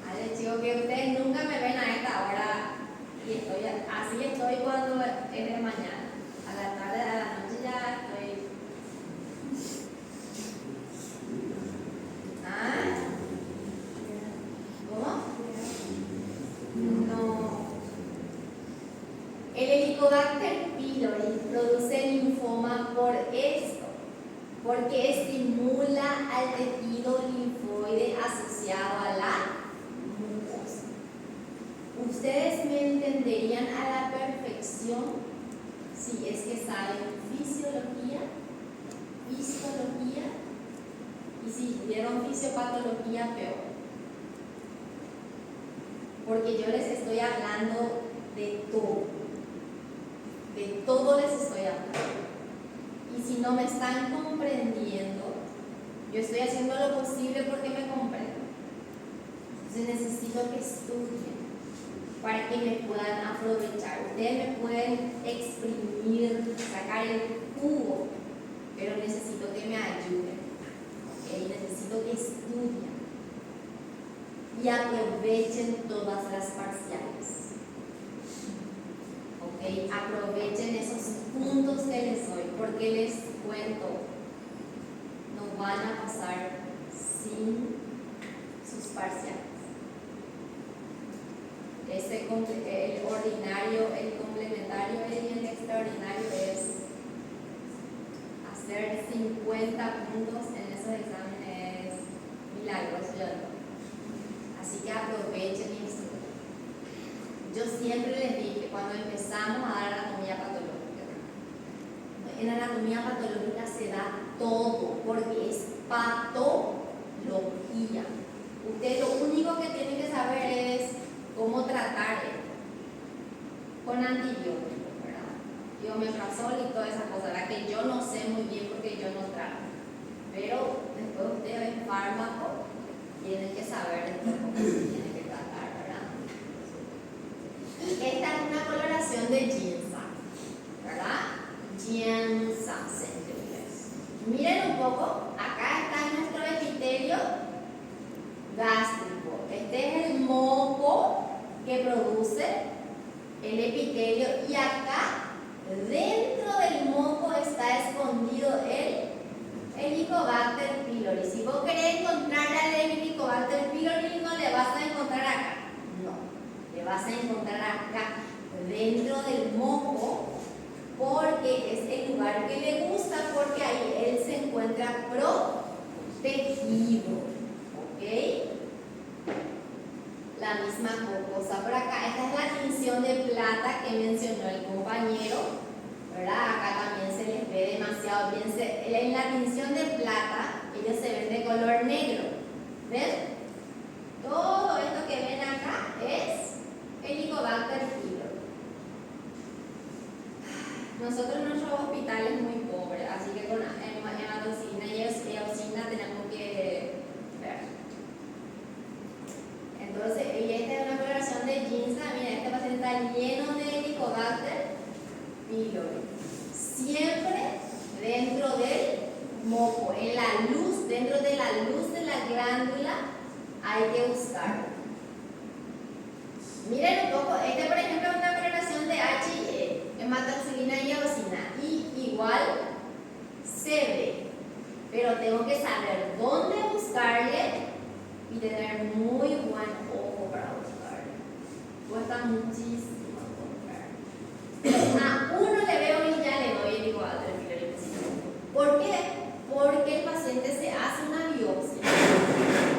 Vale, chicos, que ustedes nunca me ven a esta hora y así estoy cuando es de mañana. A la tarde, a la noche ya estoy. ¿Ah? ¿Cómo? No. El Helicobacter pylori produce linfoma por esto, porque estimula al tejido linfoide asociado a la mucosa. Ustedes me entenderían a la perfección si es que saben fisiología, histología, y si vieron fisiopatología, peor. Porque yo les estoy hablando de todo. De todo les estoy hablando. Y si no me están comprendiendo, yo estoy haciendo lo posible porque me comprendan. Entonces necesito que estudien para que me puedan aprovechar. Ustedes me pueden exprimir, sacar el jugo, pero necesito que me ayuden. ¿Okay? Necesito que estudien y aprovechen todas las parciales. ¿Okay? Aprovechen esos puntos que les doy, porque les cuento, no van a pasar sin sus parciales. El ordinario, el complementario y el extraordinario es hacer 50 puntos en esos exámenes milagrosos. Así que aprovechen y estudien. Yo siempre les dije, cuando empezamos a dar anatomía patológica, en anatomía patológica se da todo, porque es patología. Ustedes lo único que tienen que saber es cómo tratar tratar con antibióticos, ¿verdad? Y omeprazol y todas esas cosas, la que yo no sé muy bien porque yo no trato. Pero después usted ve fármaco, tiene que saber después cómo se tiene que tratar, ¿verdad? Y esta es una coloración de ginseng, ¿verdad? Ginseng en inglés. Miren un poco, acá está nuestro epitelio gástrico. Este es el moco que produce el epitelio y acá dentro del moco está escondido el Helicobacter pylori. Si vos querés encontrar al Helicobacter pylori, no le vas a encontrar acá, no, le vas a encontrar acá dentro del moco, porque es el lugar que le gusta, porque ahí él se encuentra protegido, ¿ok? La misma cosa por acá. Esta es la tinción de plata que mencionó el compañero, ¿verdad? Acá también se les ve demasiado bien. En la tinción de plata, ellos se ven de color negro. ¿Ven? Todo esto que ven acá es Helicobacter pylori. Nosotros nuestro hospital es muy pobre, así que con hematocina y eosina tenemos que ver. Entonces, y esta es una coloración de ginseng. Mira, este paciente está lleno de Helicobacter pylori. Siempre dentro del moco, en la luz, dentro de la luz de la glándula, hay que buscarlo. Miren un poco, este por ejemplo es una coloración de H y E, hematoxilina y eosina, y igual se ve, pero tengo que saber dónde buscarle y tener muy buen ojo para buscarle. Cuesta muchísimo encontrar. A uno le veo y ya le doy Helicobacter pylori. ¿Por qué? Porque el paciente se hace una biopsia,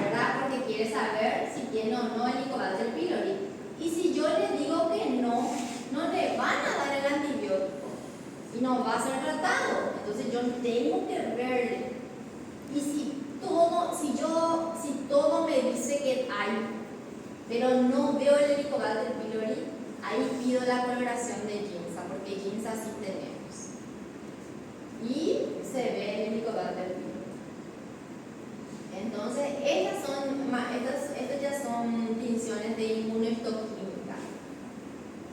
¿verdad? Porque quiere saber si tiene o no Helicobacter pylori. Y si yo le digo que no, no le van a dar el antibiótico y no va a ser tratado. Entonces yo tengo que verle. Y si todo me dice que hay, pero no veo el Helicobacter pylori, ahí pido la coloración de ginseng, porque ginseng sí tenemos. Y se ve el Helicobacter pylori. Entonces, estas ya son tinciones de inmunohistoquímica.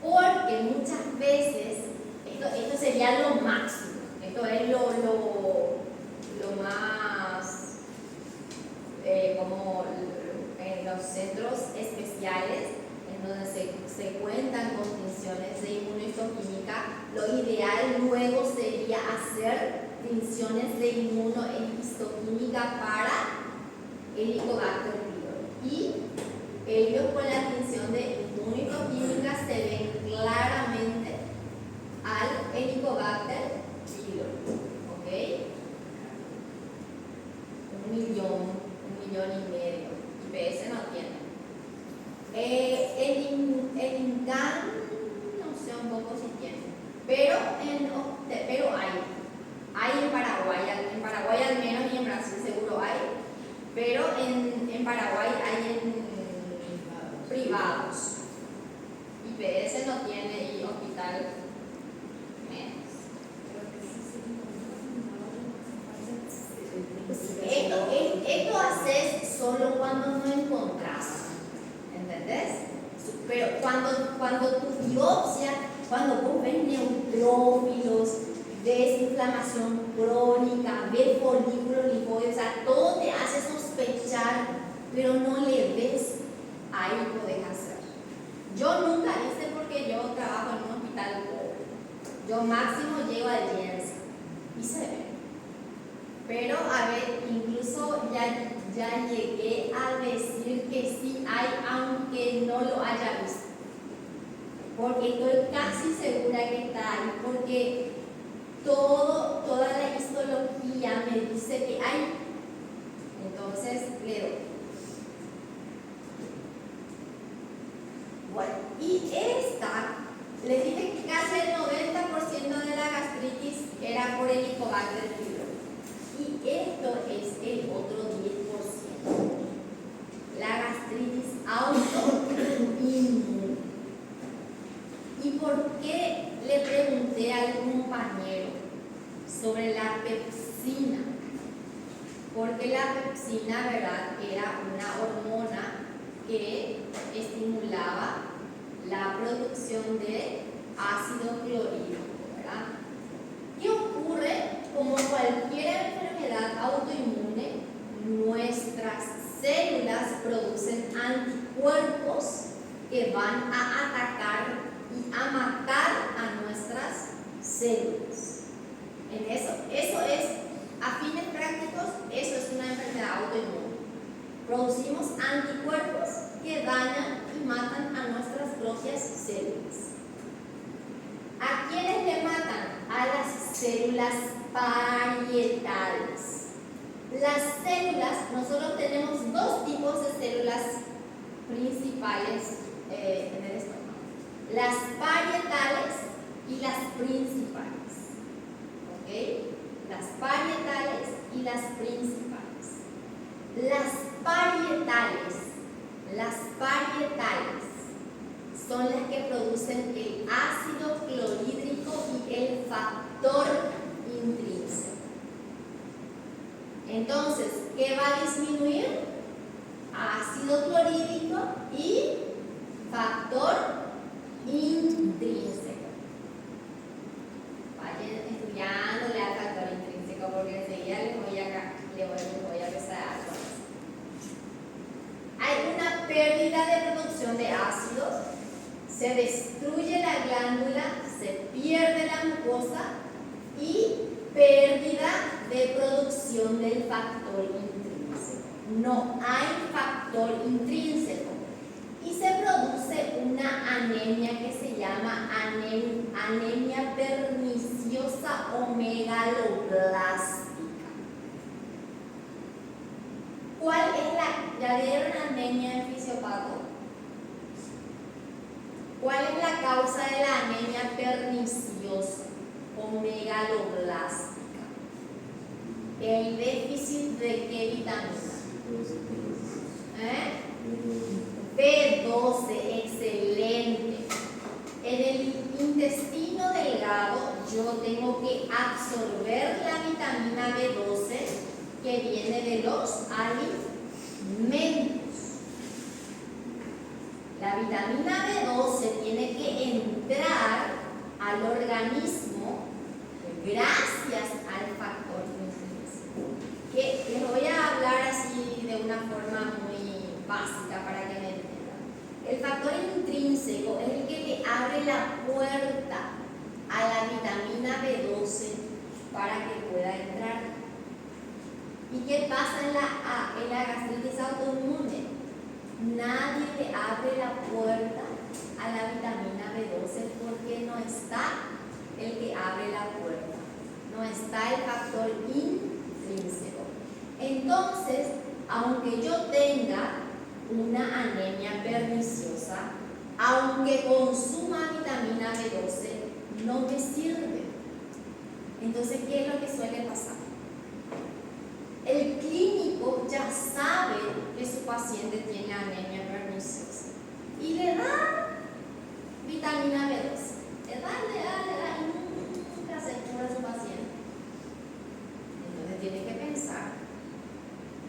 Porque muchas veces, esto sería lo máximo, esto es lo más, como en los centros especiales, en donde se cuentan con tinciones de inmunohistoquímica, lo ideal luego sería hacer tinciones de inmunohistoquímica para Helicobacter pylori. Y ellos con la tinción de inmunohistoquímica se ven claramente al Helicobacter pylori. ¿Ok? 1,500,000. IPS no tiene. El INCAN, no sé un poco si tiene, pero hay en Paraguay al menos, y en Brasil seguro hay, pero en Paraguay hay en privados. IPS no tiene y hospital menos. Esto haces solo cuando no encontrás, ¿entendés? Pero cuando tu biopsia, cuando vos ves neutrófilos, ves inflamación crónica, ves folículos linfoides, o sea, todo te hace sospechar, pero no le ves, ahí podés hacer. Yo nunca hice porque yo trabajo en un hospital pobre. Yo máximo llego al Jensen y se ve. Pero a ver, incluso ya llegué a decir que sí hay, aunque no lo haya visto. Porque estoy casi segura que está ahí, porque toda la histología me dice que hay. Entonces le doy. Bueno, y esta, les dije que casi el 90% de la gastritis era por Helicobacter pylori. Y esto es el otro 10%. La gastritis autoinmune. leucina, ¿verdad? Era una hormona que estimulaba la producción de ácido clorhídrico, ¿verdad? ¿Qué ocurre? Como cualquier enfermedad autoinmune, nuestras células producen anticuerpos que van a atacar y a matar a nuestras células. Eso es, a fines prácticos, eso es una enfermedad autoinmune. Producimos anticuerpos que dañan y matan a nuestras propias células. ¿A quiénes le matan? A las células parietales. Las células, nosotros tenemos dos tipos de células principales en el estómago: las parietales y las principales. ¿Ok? Las parietales y las principales. Las parietales son las que producen el ácido clorhídrico y el factor intrínseco. Entonces, ¿qué va a disminuir? Ácido clorhídrico y factor intrínseco. Vayan estudiándole al factor intrínseco porque enseguida les voy a empezar algo. Hay una pérdida de producción de ácidos, se destruye la glándula, se pierde la mucosa y pérdida de producción del factor intrínseco. No hay factor intrínseco y se produce una anemia que se llama anemia perniciosa o megaloblástica. ¿Cuál es ya vieron anemia en fisiopato? ¿Cuál es la causa de la anemia perniciosa o megaloblástica? ¿El déficit de qué vitamina? B12, excelente. En el intestino delgado yo tengo que absorber la vitamina B12 que viene de los alimentos. La vitamina B12 tiene que entrar al organismo gracias al factor intrínseco. Que les voy a hablar así de una forma muy básica para que me entiendan. El factor intrínseco es el que le abre la puerta a la vitamina B12 para que pueda entrar. ¿Y qué pasa en la gastritis autoinmune? Nadie le abre la puerta a la vitamina B12 porque no está el que abre la puerta, no está el factor intrínseco. Entonces, aunque yo tenga una anemia perniciosa, aunque consuma vitamina B12, no me sirve. Entonces, ¿qué es lo que suele pasar? El clínico ya sabe que su paciente tiene anemia perniciosa y le da vitamina B12. Le da y nunca se cura su paciente. Entonces tiene que pensar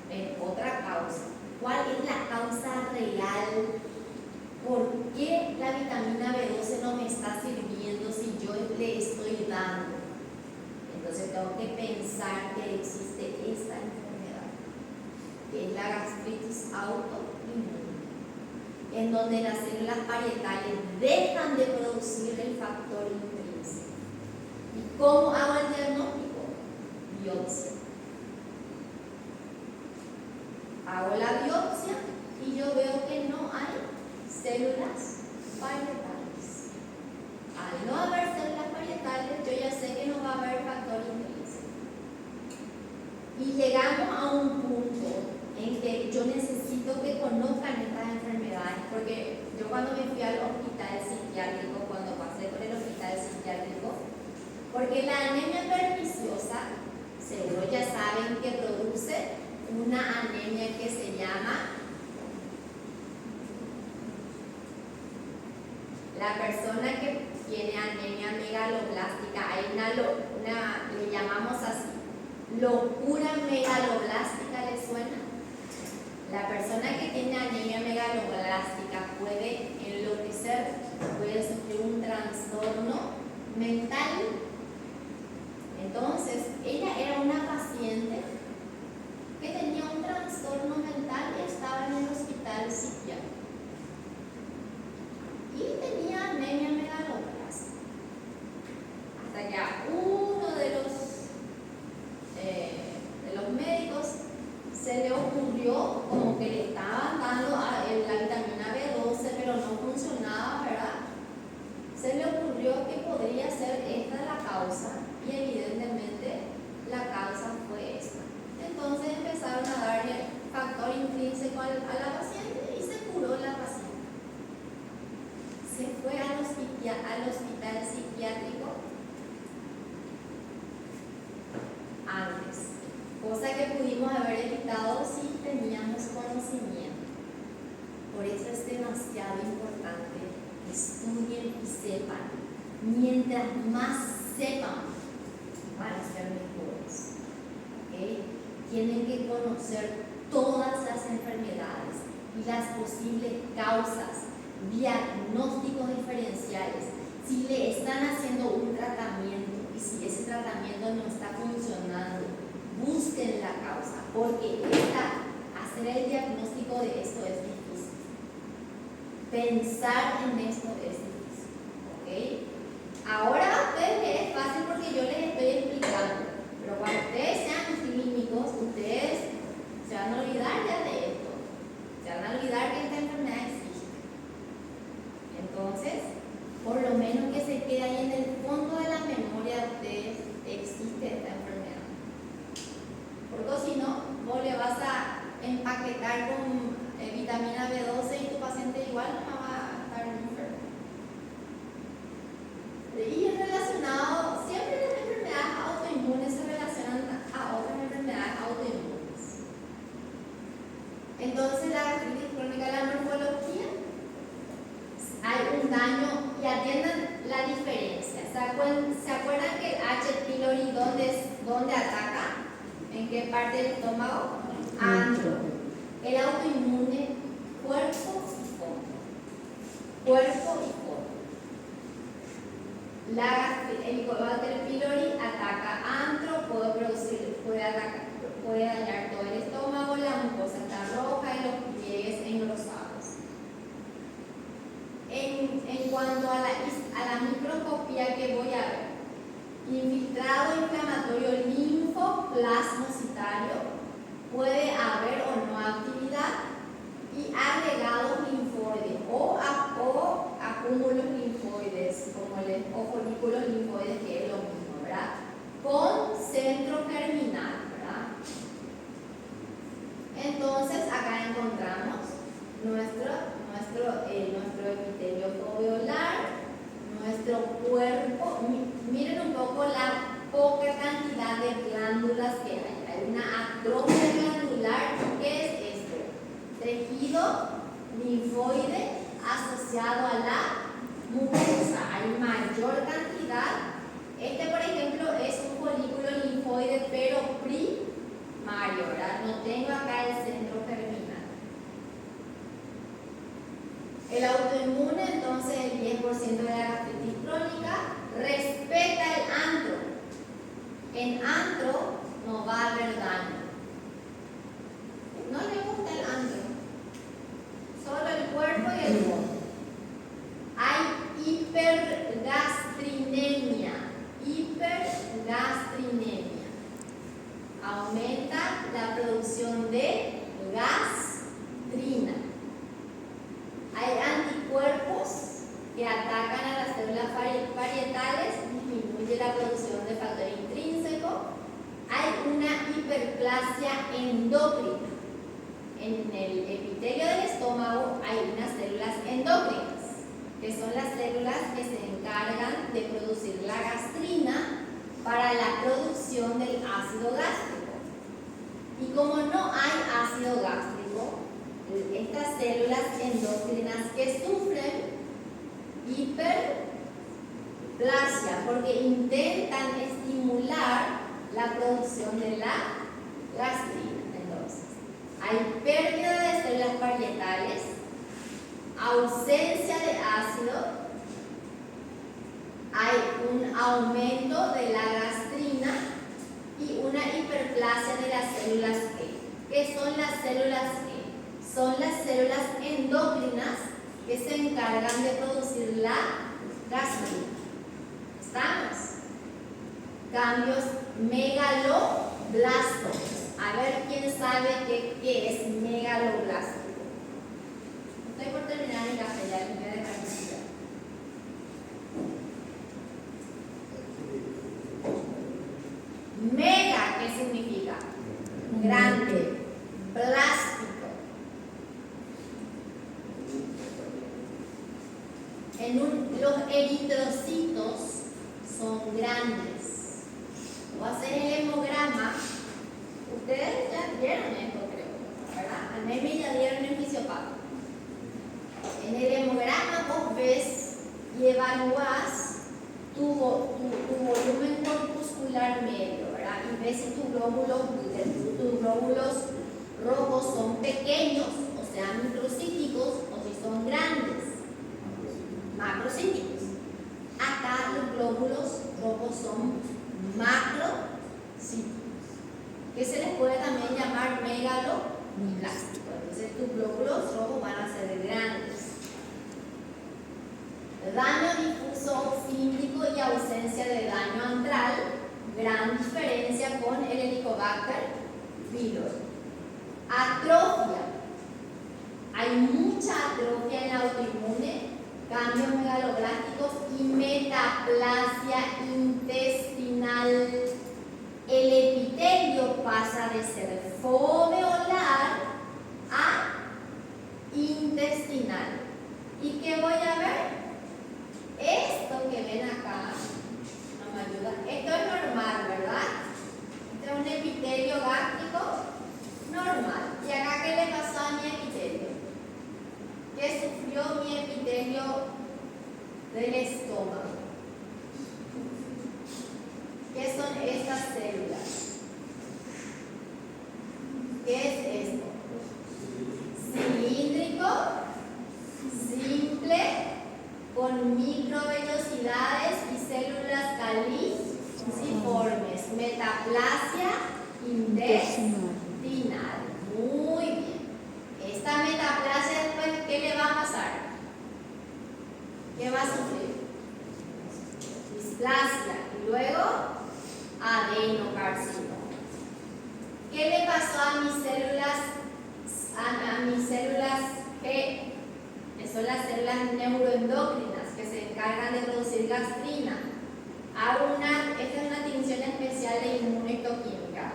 en otra causa. ¿Cuál es la causa real? ¿Por qué la vitamina B12 no me está sirviendo si yo le estoy dando? Entonces tengo que pensar que existe esta enfermedad, que es la gastritis autoinmune, en donde las células parietales dejan de producir el factor intrínseco. ¿Y cómo hago el diagnóstico? Biopsia. Hago la biopsia y yo veo que no hay células parietales. Al no haber células parietales, yo ya sé que no va a haber factor intrínseco. Y llegamos a un punto en que yo necesito que conozcan estas enfermedades, porque yo cuando me fui al hospital psiquiátrico, cuando pasé por el hospital psiquiátrico, porque la anemia perniciosa, seguro ya saben que produce una anemia que se llama, la persona que tiene anemia megaloblástica, hay le llamamos así, locura megaloblástica, ¿le suena? La persona que tiene anemia megaloblástica puede enloquecer, puede sufrir un trastorno mental. Entonces, ella era una paciente que tenía un trastorno mental y estaba en el hospital psiquiátrico. Y tenía anemia megaloblástica. Hasta que a uno de los médicos se le ocurrió, como que le estaban dando la vitamina B12, pero no funcionaba, ¿verdad? Se le ocurrió que podría ser esta la causa, y evidentemente la causa fue esta. Entonces empezaron a darle factor intrínseco a la paciente y se curó la paciente. Se fue al hospital psiquiátrico antes, cosa que pudimos haber evitado si teníamos conocimiento. Por eso es demasiado importante que estudien y sepan. Mientras más sepan, van a ser mejores. ¿Okay? Tienen que conocer todas las enfermedades y las posibles causas, diagnósticos diferenciales. Si le están haciendo un tratamiento y si ese tratamiento no está funcionando, busquen la causa, porque hacer el diagnóstico de esto es difícil. Pensar en esto es difícil. ¿Okay? Ahora a ustedes les es fácil porque yo les estoy explicando, pero cuando ustedes sean clínicos, ustedes se van a olvidar ya de esto, se van a olvidar que esta enfermedad existe. Entonces, por lo menos que se quede ahí en el fondo de la memoria de ustedes, existe esta enfermedad. Porque si no, vos le vas a empaquetar con vitamina B12 y tu paciente igual no va a estar enfermo. Y es relacionado, siempre las enfermedades autoinmunes se relacionan a otras enfermedades autoinmunes. Entonces, la gastritis crónica, la morfología, hay un daño, y atiendan la diferencia. ¿Se acuerdan que el H. pylori dónde ataca? ¿En qué parte del estómago? Antro. El autoinmune, cuerpo y fondo. Cuerpo y fondo. El Helicobacter pylori ataca antro, puede dañar todo el estómago, la mucosa está roja y los pliegues engrosados. En cuanto a la microscopía que voy a ver, infiltrado inflamatorio linfoplasmocitario, puede haber o no actividad, y agregados linfoides o acúmulos linfoides o folículos linfoides, que es lo mismo, ¿verdad? Con centro germinal, ¿verdad? Entonces acá encontramos nuestro epitelio foveolar, nuestro cuerpo. Miren un poco la poca cantidad de glándulas que hay. Hay una atrofia glandular. ¿Qué es esto? Tejido linfoide asociado a la mucosa. Hay mayor cantidad. Este, por ejemplo, es un folículo linfoide, pero primario, ¿verdad? No tengo acá el centro germinal. El autoinmune, entonces, el 10% de la gastritis crónica, respeta el antro. En antro no va a haber daño. No le gusta el antro, solo el cuerpo y el fondo. Hay hipergastrinemia. Aumenta la producción de gastrina. Hay anticuerpos que atacan a las células parietales, disminuye la producción de factor intrínseco. Hay una hiperplasia endocrina. En el epitelio del estómago hay unas células endócrinas, que son las células que se encargan de producir la gastrina para la producción del ácido gástrico. Y como no hay ácido gástrico, estas células endócrinas que sufren hiperplasia porque intentan estimular la producción de la gastrina. Entonces, hay pérdida de células parietales, ausencia de ácido, hay un aumento de la gastrina y una hiperplasia de las células E. ¿Qué son las células E? Son las células endocrinas que se encargan de producir la gastrina. ¿Estamos? Cambios megaloblastos. A ver quién sabe qué es megaloblasto. Estoy por terminar mi café, ya me voy a dejar de estudiar. Mega, ¿qué significa? Grande, plástico. Los eritrocitos son grandes. Voy a hacer el hemograma. Ustedes ya vieron esto, creo, ¿verdad? Al menos ya dieron el fisiopato. En el hemograma vos ves y evalúas tu volumen corpuscular medio, ¿verdad? Y ves si tus glóbulos rojos son pequeños, o sea, microcíticos, o si son grandes, macrocíticos. Acá los glóbulos rojos son macrocíticos, que se les puede también llamar megaloblásticos. Entonces tus glóbulos rojos van a ser grandes. Daño difuso oxímbrico y ausencia de daño antral, gran diferencia con el Helicobacter pylori. Atrofia. Hay mucha atrofia en la autoinmune, cambios megaloblásticos y metaplasia intestinal. El epitelio pasa de ser foveolar a intestinal. ¿Y qué voy a ver? Esto que ven acá no me ayuda. Esto es normal, ¿verdad? Este es un epitelio gástrico normal. ¿Y acá qué le pasó a mi epitelio? ¿Qué sufrió mi epitelio del estómago? ¿Qué son estas células? ¿Qué es esto? Cilíndrico, simple, con microvellosidades y células caliciformes. Metaplasia intestinal. Muy bien. Esta metaplasia después, ¿qué le va a pasar? ¿Qué va a sufrir? Displasia. Y luego, adenocarcinoma. ¿Qué le pasó a mis células? A mis células G, que son las células neuroendocrinas que se encargan de producir gastrina. Esta es una tinción especial de inmunohistoquímica.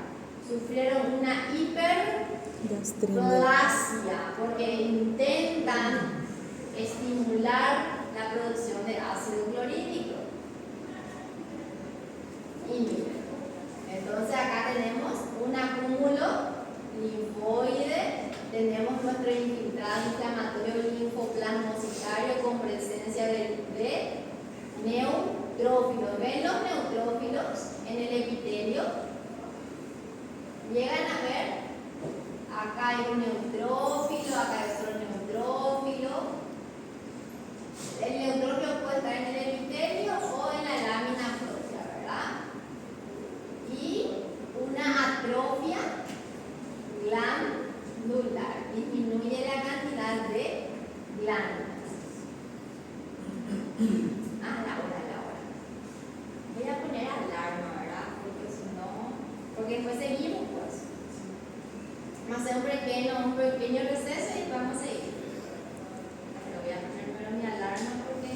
Sufrieron una hiperplasia porque intentan estimular la producción de ácido clorhídrico. Y miren, entonces acá tenemos un acúmulo linfoide, tenemos nuestro infiltrado inflamatorio linfoplasmocitario con presencia de neutrófilos. ¿Ven los neutrófilos en el epitelio? Llegan a ver, acá hay un neutrófilo, acá hay otro neutrófilo. El neutrófilo puede estar en el epitelio o en la lámina próxima, ¿verdad? Y una atrofia glandular, disminuye la cantidad de glándulas. Laura. Voy a poner alarma, ¿verdad? Porque después seguimos, pues. Vamos a hacer un pequeño receso y vamos a seguir. Pero voy a poner primero mi alarma porque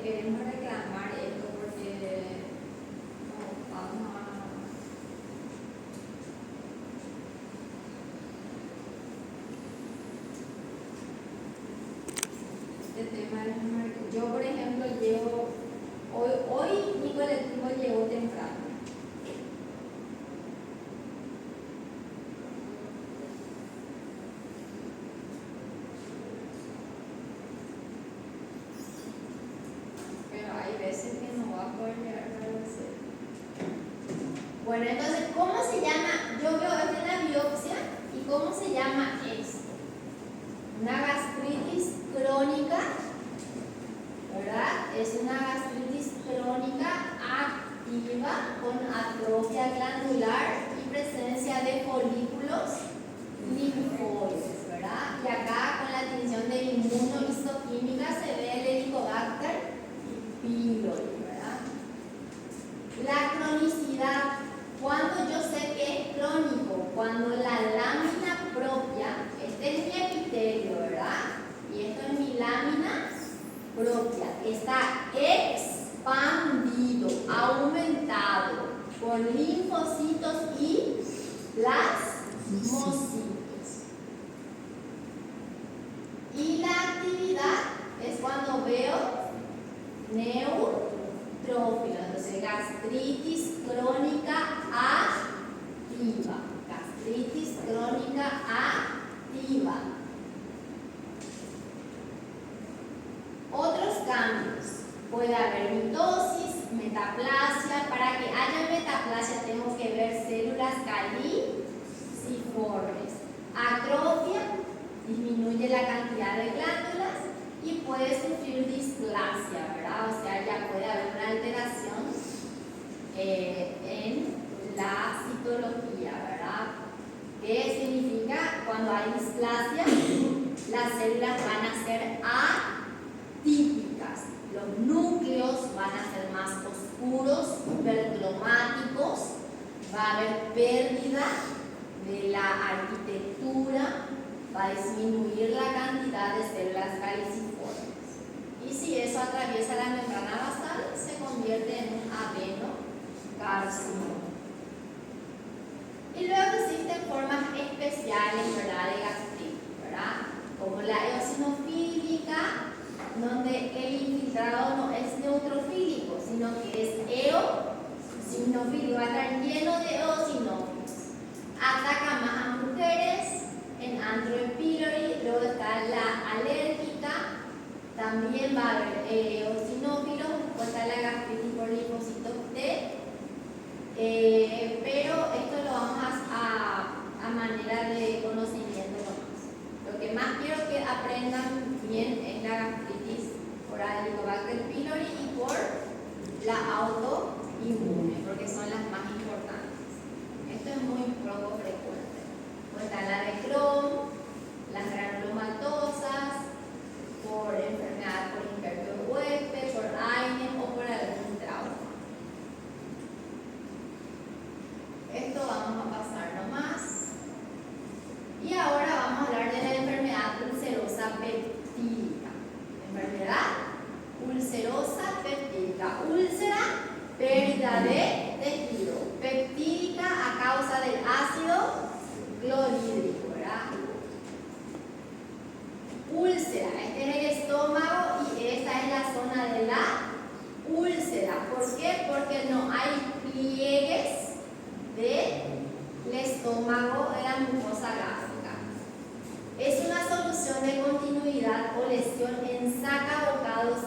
queremos reclamar esto porque vamos a... Este tema es yo, por ejemplo, llevo hoy mi colectivo llegó temprano. Pero hay veces que no va a poder llegar a la universidad. Bueno, entonces, ¿cómo se llama? Yo veo esto en la cómo se llama esto? Una gastritis crónica, ¿verdad? Es una gastritis crónica activa con atrofia glandular y presencia de folículos linfoides, ¿verdad? Y acá con la tinción de inmunohistoquímica se ve el Helicobacter pylori, ¿verdad? La cronicidad. ¿Cuándo yo sé que es crónico? Cuando la lámina propia, este es mi epitelio, ¿verdad? Y esto es mi lámina propia, está expandido, aumentado por linfocitos y plasmocitos. Y la actividad es cuando veo neutrófilo, entonces gastritis crónica activa, gastritis crónica activa. Otros cambios, puede haber mitosis, metaplasia. Para que haya metaplasia tengo que ver células caliciformes. Atrofia, disminuye la cantidad de glándulas y puede sufrir displasia, ¿verdad? O sea, ya puede haber una alteración en la citología, ¿verdad? ¿Qué significa? Cuando hay displasia, las células van a ser atípicas, los núcleos van a ser más oscuros, hipercromáticos, va a haber pérdida de la arquitectura, va a disminuir la cantidad de células caliciformes. Y si eso atraviesa la membrana basal, se convierte en un adenocarcinoma. Y luego existen formas especiales, ¿verdad?, de gastritis, ¿verdad? Como la eosinofílica, donde el infiltrado no es neutrofílico, sino que es eosinofílico, va a estar lleno de eosinófilos. Ataca más a mujeres, en Andrew pylori. Luego está la alérgica, también va a haber eosinófilos. Después está la gastritis por linfocitos T. Pero esto lo vamos a manera de conocimiento nomás. Lo que más quiero que aprendan bien es la gastritis por Helicobacter pylori y por la autoinmune, porque son las más importantes. Esto es muy poco frecuente. Pues está la de Crohn, las granulomatosas, por enfermedad por injerto de huésped, por AINE o por algún trauma. Esto vamos a pasar nomás. Y ahora vamos a hablar de la enfermedad ulcerosa peptídica. Enfermedad ulcerosa peptídica. Úlcera, pérdida de tejido. Peptídica a causa del ácido clorhídrico, ¿verdad? Úlcera, este es el estómago y esta es la zona de la úlcera. ¿Por qué? Porque no hay pliegues del estómago, de la mucosa gástrica. Es una solución de continuidad o lesión en sacabocados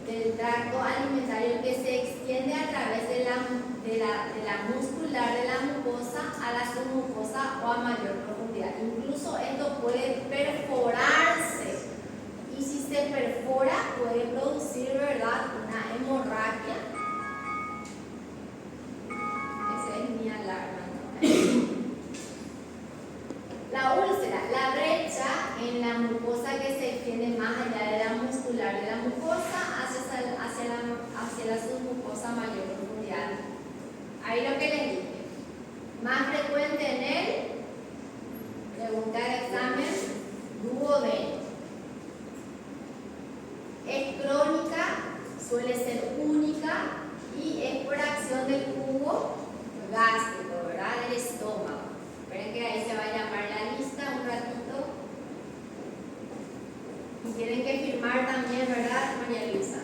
del tracto alimentario que se extiende a través de la muscular de la mucosa a la submucosa o a mayor profundidad. Incluso esto puede perforarse y si se perfora puede producir, ¿verdad?, una hemorragia. Esa es mi alarma, ¿no? La úlcera, la brecha en la mucosa que se extiende más allá de la muscular de la mucosa hacia la submucosa a mayor profundidad. Ahí lo que les dije. Más frecuente en el, pregunta de examen, duodeno. Es crónica, suele ser única y es por acción del cubo gástrico, ¿verdad?, del estómago. Esperen que ahí se va a llamar la lista un ratito. Y tienen que firmar también, ¿verdad, María Luisa?